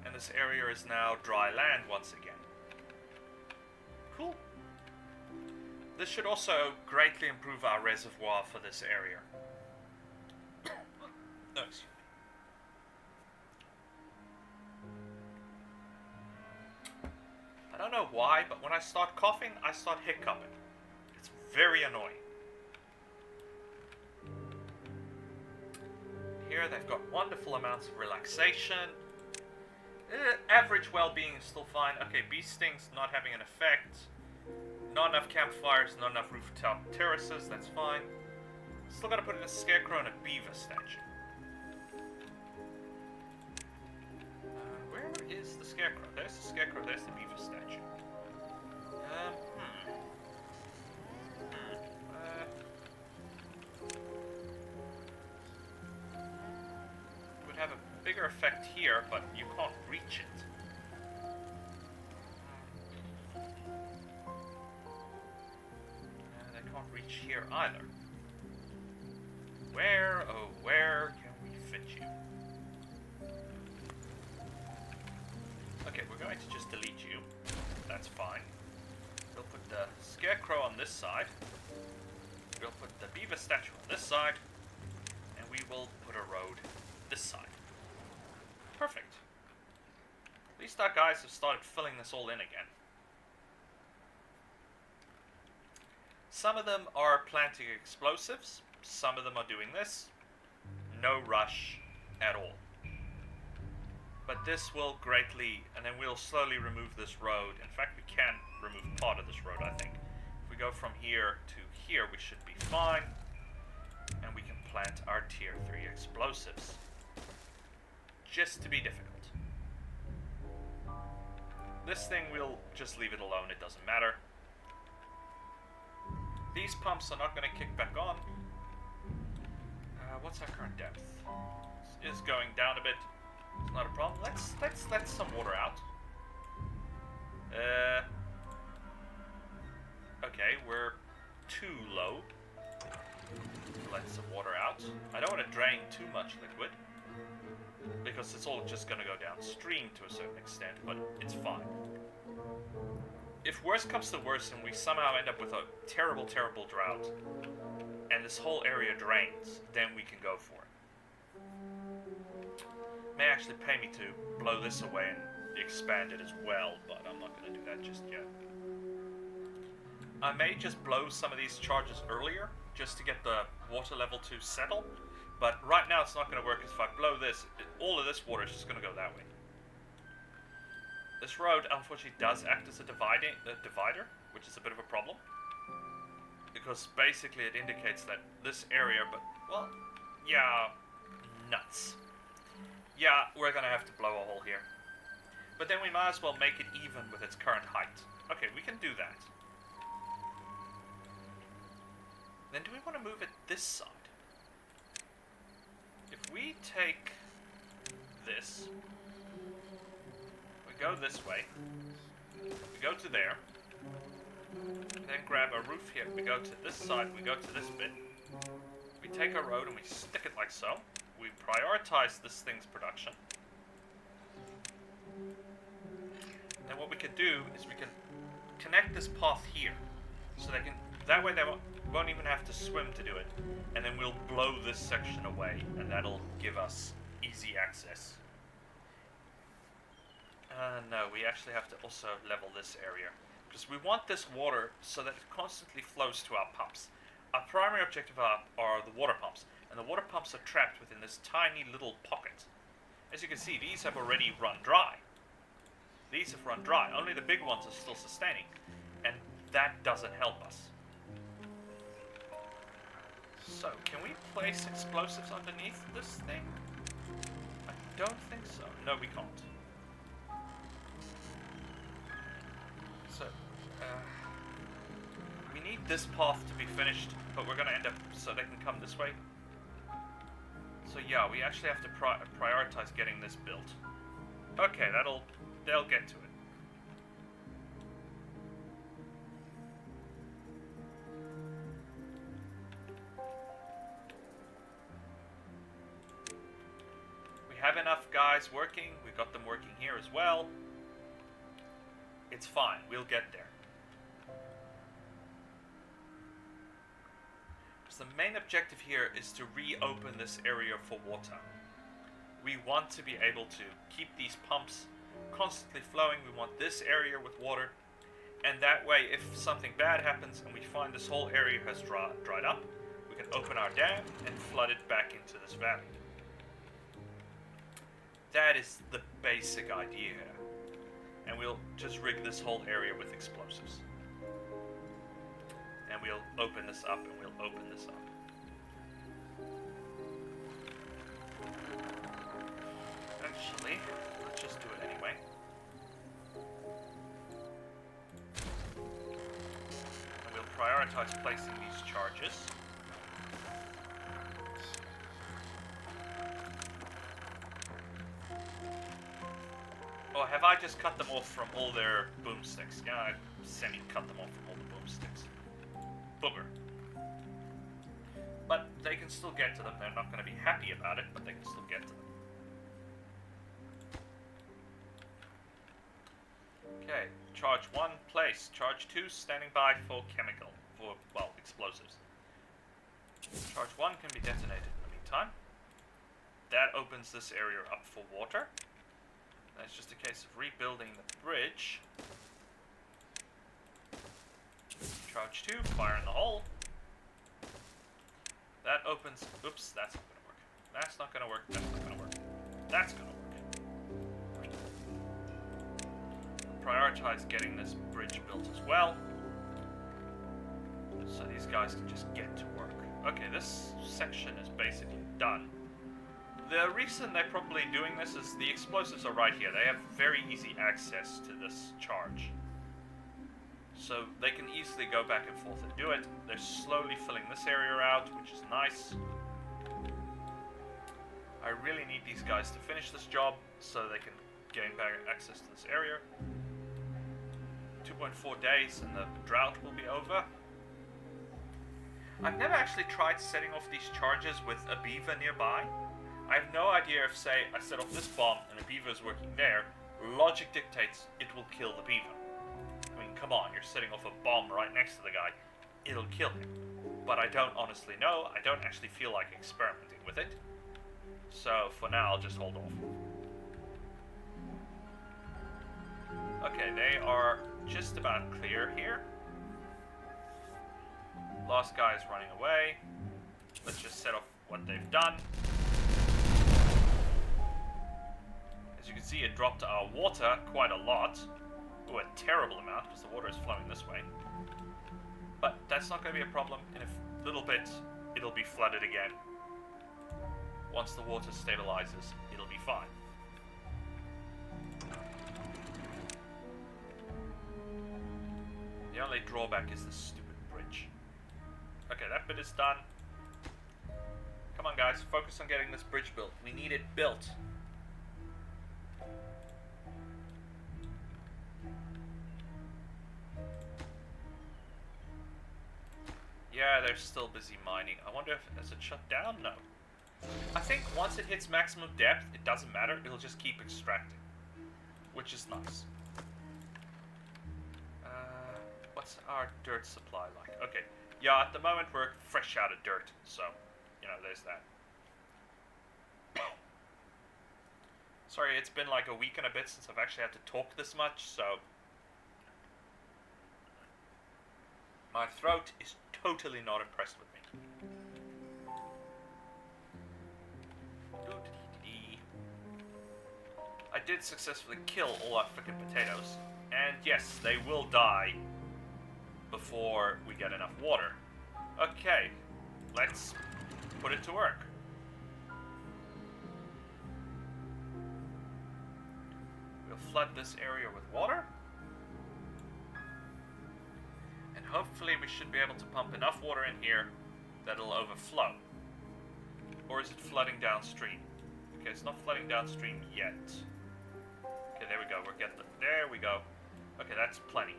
and this area is now dry land once again. Cool. This should also greatly improve our reservoir for this area. Nice. I don't know why, but when I start coughing, I start hiccuping. It's very annoying. Here they've got wonderful amounts of relaxation. Average well-being is still fine. Okay, bee stings not having an effect. Not enough campfires, not enough rooftop terraces, that's fine. Still gotta put in a scarecrow and a beaver statue. Where is the scarecrow? There's the scarecrow, there's the beaver statue. Would have a bigger effect here, but you can't reach it. Reach here either. Where, oh where can we fit you? Okay, we're going to just delete you. That's fine. We'll put the scarecrow on this side. We'll put the beaver statue on this side. And we will put a road this side. Perfect. At least our guys have started filling this all in again. Some of them are planting explosives, some of them are doing this. No rush at all. But this will greatly, and then we'll slowly remove this road. In fact, we can remove part of this road, I think. If we go from here to here, we should be fine. And we can plant our tier 3 explosives. Just to be difficult. This thing, we'll just leave it alone, it doesn't matter. These pumps are not going to kick back on. What's our current depth? It is going down a bit. It's not a problem. Let's let some water out. Okay, we're too low. Let some water out. I don't want to drain too much liquid, because it's all just going to go downstream to a certain extent, but it's fine. If worse comes to worse and we somehow end up with a terrible, terrible drought, and this whole area drains, then we can go for it. May actually pay me to blow this away and expand it as well, but I'm not going to do that just yet. I may just blow some of these charges earlier, just to get the water level to settle, But right now it's not going to work, because if I blow this, all of this water is just going to go that way. This road, unfortunately, does act as a divider, which is a bit of a problem. Because basically it indicates that this area, but, well, yeah, nuts. Yeah, we're going to have to blow a hole here. But then we might as well make it even with its current height. Okay, we can do that. Then do we want to move it this side? If we take this, we go this way, we go to there, then grab a roof here, we go to this side, we go to this bit, we take a road and we stick it like so, we prioritize this thing's production. Then what we can do is we can connect this path here, so they can, that way they won't even have to swim to do it, and then we'll blow this section away, and that'll give us easy access. No, we actually have to also level this area, because we want this water so that it constantly flows to our pumps. Our primary objective are the water pumps, and the water pumps are trapped within this tiny little pocket. As you can see, these have already run dry. These have run dry, only the big ones are still sustaining, and that doesn't help us. So, can we place explosives underneath this thing? I don't think so. No, we can't. So, we need this path to be finished, but we're going to end up, so they can come this way. So yeah, we actually have to prioritize getting this built. Okay, they'll get to it. We have enough guys working. We got them working here as well. It's fine. We'll get there. So the main objective here is to reopen this area for water. We want to be able to keep these pumps constantly flowing. We want this area with water. And that way, if something bad happens and we find this whole area has dried up, we can open our dam and flood it back into this valley. That is the basic idea. And we'll just rig this whole area with explosives. And we'll open this up, and we'll open this up. Actually, let's just do it anyway. And we'll prioritize placing these charges. Oh, have I just cut them off from all their boomsticks? Yeah, I semi-cut them off from all the boomsticks. Booger. But they can still get to them. They're not going to be happy about it, but they can still get to them. Okay, charge 1, place. Charge 2, standing by for explosives. Charge 1 can be detonated in the meantime. That opens this area up for water. And it's just a case of rebuilding the bridge. Charge 2, fire in the hole. That opens... Oops, that's not going to work. That's not going to work. That's not going to work. That's going to work. Prioritize getting this bridge built as well. So these guys can just get to work. Okay, this section is basically done. The reason they're probably doing this is the explosives are right here. They have very easy access to this charge. So they can easily go back and forth and do it. They're slowly filling this area out, which is nice. I really need these guys to finish this job so they can gain back access to this area. 2.4 days and the drought will be over. I've never actually tried setting off these charges with a beaver nearby. I have no idea if, say, I set off this bomb and a beaver is working there, logic dictates it will kill the beaver. I mean, come on, you're setting off a bomb right next to the guy. It'll kill him. But I don't honestly know. I don't actually feel like experimenting with it. So, for now, I'll just hold off. Okay, they are just about clear here. Last guy is running away. Let's just set off what they've done. As you can see, it dropped our water quite a lot. Ooh, a terrible amount, because the water is flowing this way. But that's not going to be a problem. In a little bit, it'll be flooded again. Once the water stabilizes, it'll be fine. The only drawback is the stupid bridge. Okay, that bit is done. Come on, guys. Focus on getting this bridge built. We need it built. Yeah, they're still busy mining. I wonder if has it shut down? No. I think once it hits maximum depth, it doesn't matter. It'll just keep extracting, which is nice. What's our dirt supply like? Okay. Yeah, at the moment we're fresh out of dirt, so, you know, there's that. Sorry, it's been like a week and a bit since I've actually had to talk this much, so... My throat is totally not impressed with me. I did successfully kill all our frickin' potatoes, and yes, they will die before we get enough water. Okay, let's put it to work. We'll flood this area with water. And hopefully we should be able to pump enough water in here that it'll overflow. Or is it flooding downstream? Okay, it's not flooding downstream yet. Okay, there we go. We're getting there we go. Okay, that's plenty.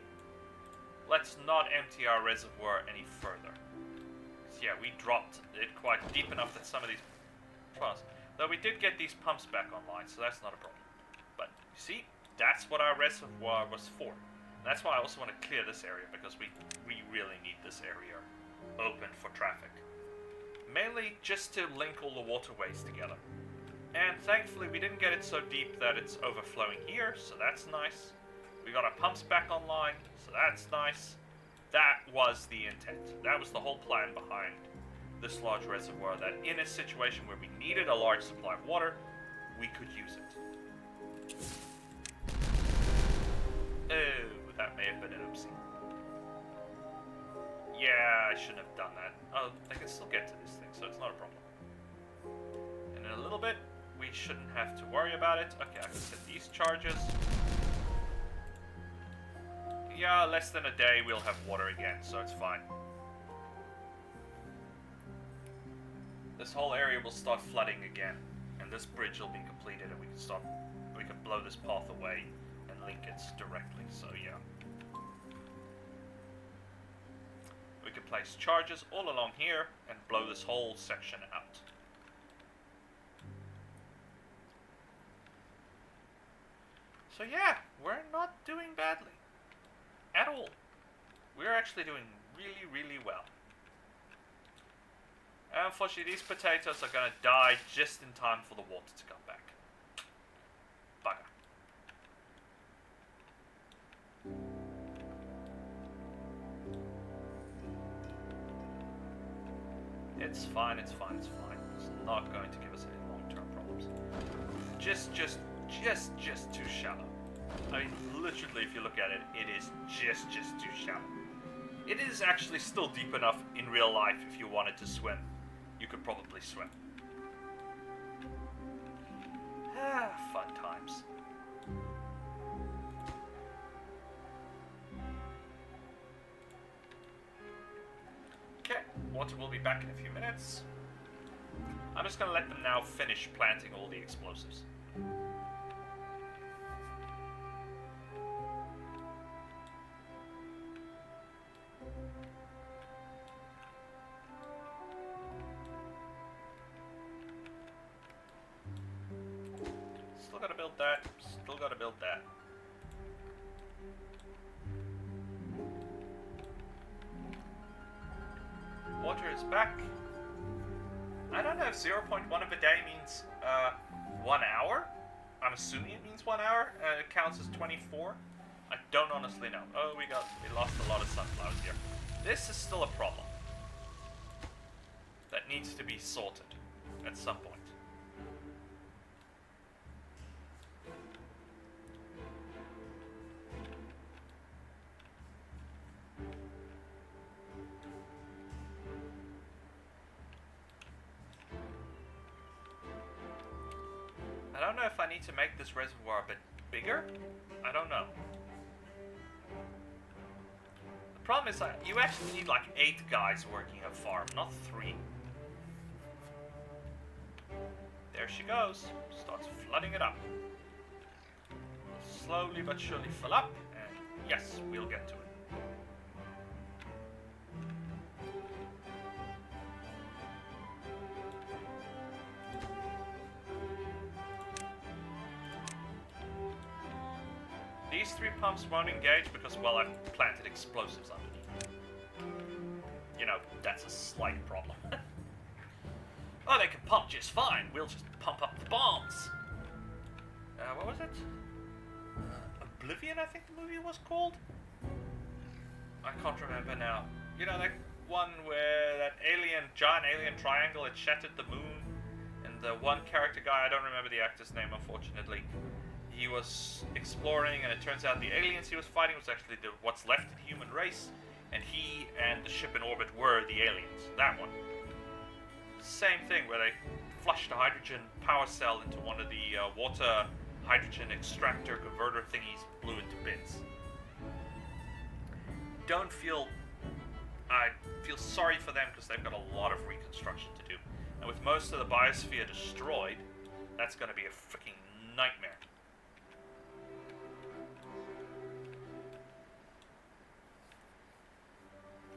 Let's not empty our reservoir any further. So yeah, we dropped it quite deep enough that some of these pumps... Though we did get these pumps back online, so that's not a problem. But, you see, that's what our reservoir was for. And that's why I also want to clear this area, because we really need this area open for traffic. Mainly just to link all the waterways together. And thankfully we didn't get it so deep that it's overflowing here, so that's nice. We got our pumps back online, so that's nice. That was the intent. That was the whole plan behind this large reservoir, that in a situation where we needed a large supply of water, we could use it. Oh, that may have been an oopsie. Yeah, I shouldn't have done that. Oh, I can still get to this thing, so it's not a problem. And in a little bit, we shouldn't have to worry about it. Okay, I can set these charges. Yeah, less than a day we'll have water again, so it's fine. This whole area will start flooding again, and this bridge will be completed, and we can blow this path away and link it directly, so yeah. We can place charges all along here and blow this whole section out. So yeah, we're not doing badly. At all. We're actually doing really, really well. Unfortunately, these potatoes are going to die just in time for the water to come back. Bugger. It's fine, it's fine, it's fine. It's not going to give us any long-term problems. Just too shallow. I mean, literally, if you look at it, it is just too shallow. It is actually still deep enough in real life if you wanted to swim. You could probably swim. Ah, fun times. Okay, water will be back in a few minutes. I'm just going to let them now finish planting all the explosives. Still gotta build that. Still gotta build that. Water is back. I don't know if 0.1 of a day means 1 hour. I'm assuming it means 1 hour. It counts as 24. I don't honestly know. Oh, we lost a lot of sunflowers here. This is still a problem. that needs to be sorted at some point. I don't know if I need to make this reservoir a bit bigger. I don't know. The problem is that you actually need like 8 guys working a farm, not 3. There she goes. Starts flooding it up. Slowly but surely fill up, and yes, we'll get to it. These 3 pumps won't engage because, well, I've planted explosives underneath. You know, that's a slight problem. Oh, they can pump just fine. We'll just pump up the bombs. What was it? Oblivion, I think the movie was called? I can't remember now. You know, that one where that giant alien triangle had shattered the moon, and the one character guy, I don't remember the actor's name, unfortunately, he was exploring, and it turns out the aliens he was fighting was actually what's left of the human race, and he and the ship in orbit were the aliens. That one. Same thing, where they flushed a hydrogen power cell into one of the water hydrogen extractor converter thingies, blew into bits. I feel sorry for them because they've got a lot of reconstruction to do. And with most of the biosphere destroyed, that's going to be a freaking nightmare.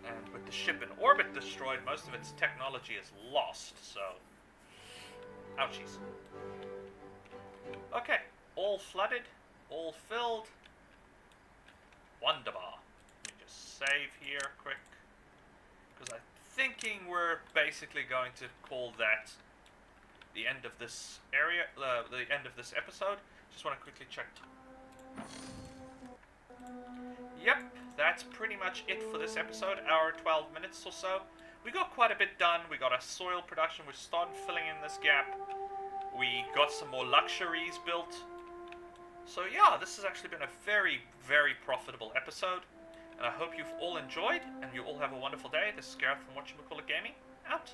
And with the ship in orbit destroyed, most of its technology is lost, so... ouchies. Okay, all flooded, all filled. Wonderbar. Let me just save here quick. Because I'm thinking we're basically going to call that the end of this area, the end of this episode. Just want to quickly check. Yep, that's pretty much it for this episode. Hour 12 minutes or so. We got quite a bit done. We got our soil production. We started filling in this gap. We got some more luxuries built. So yeah, this has actually been a very, very profitable episode. And I hope you've all enjoyed, and you all have a wonderful day. This is Gareth from Whatchamacallit Gaming, out.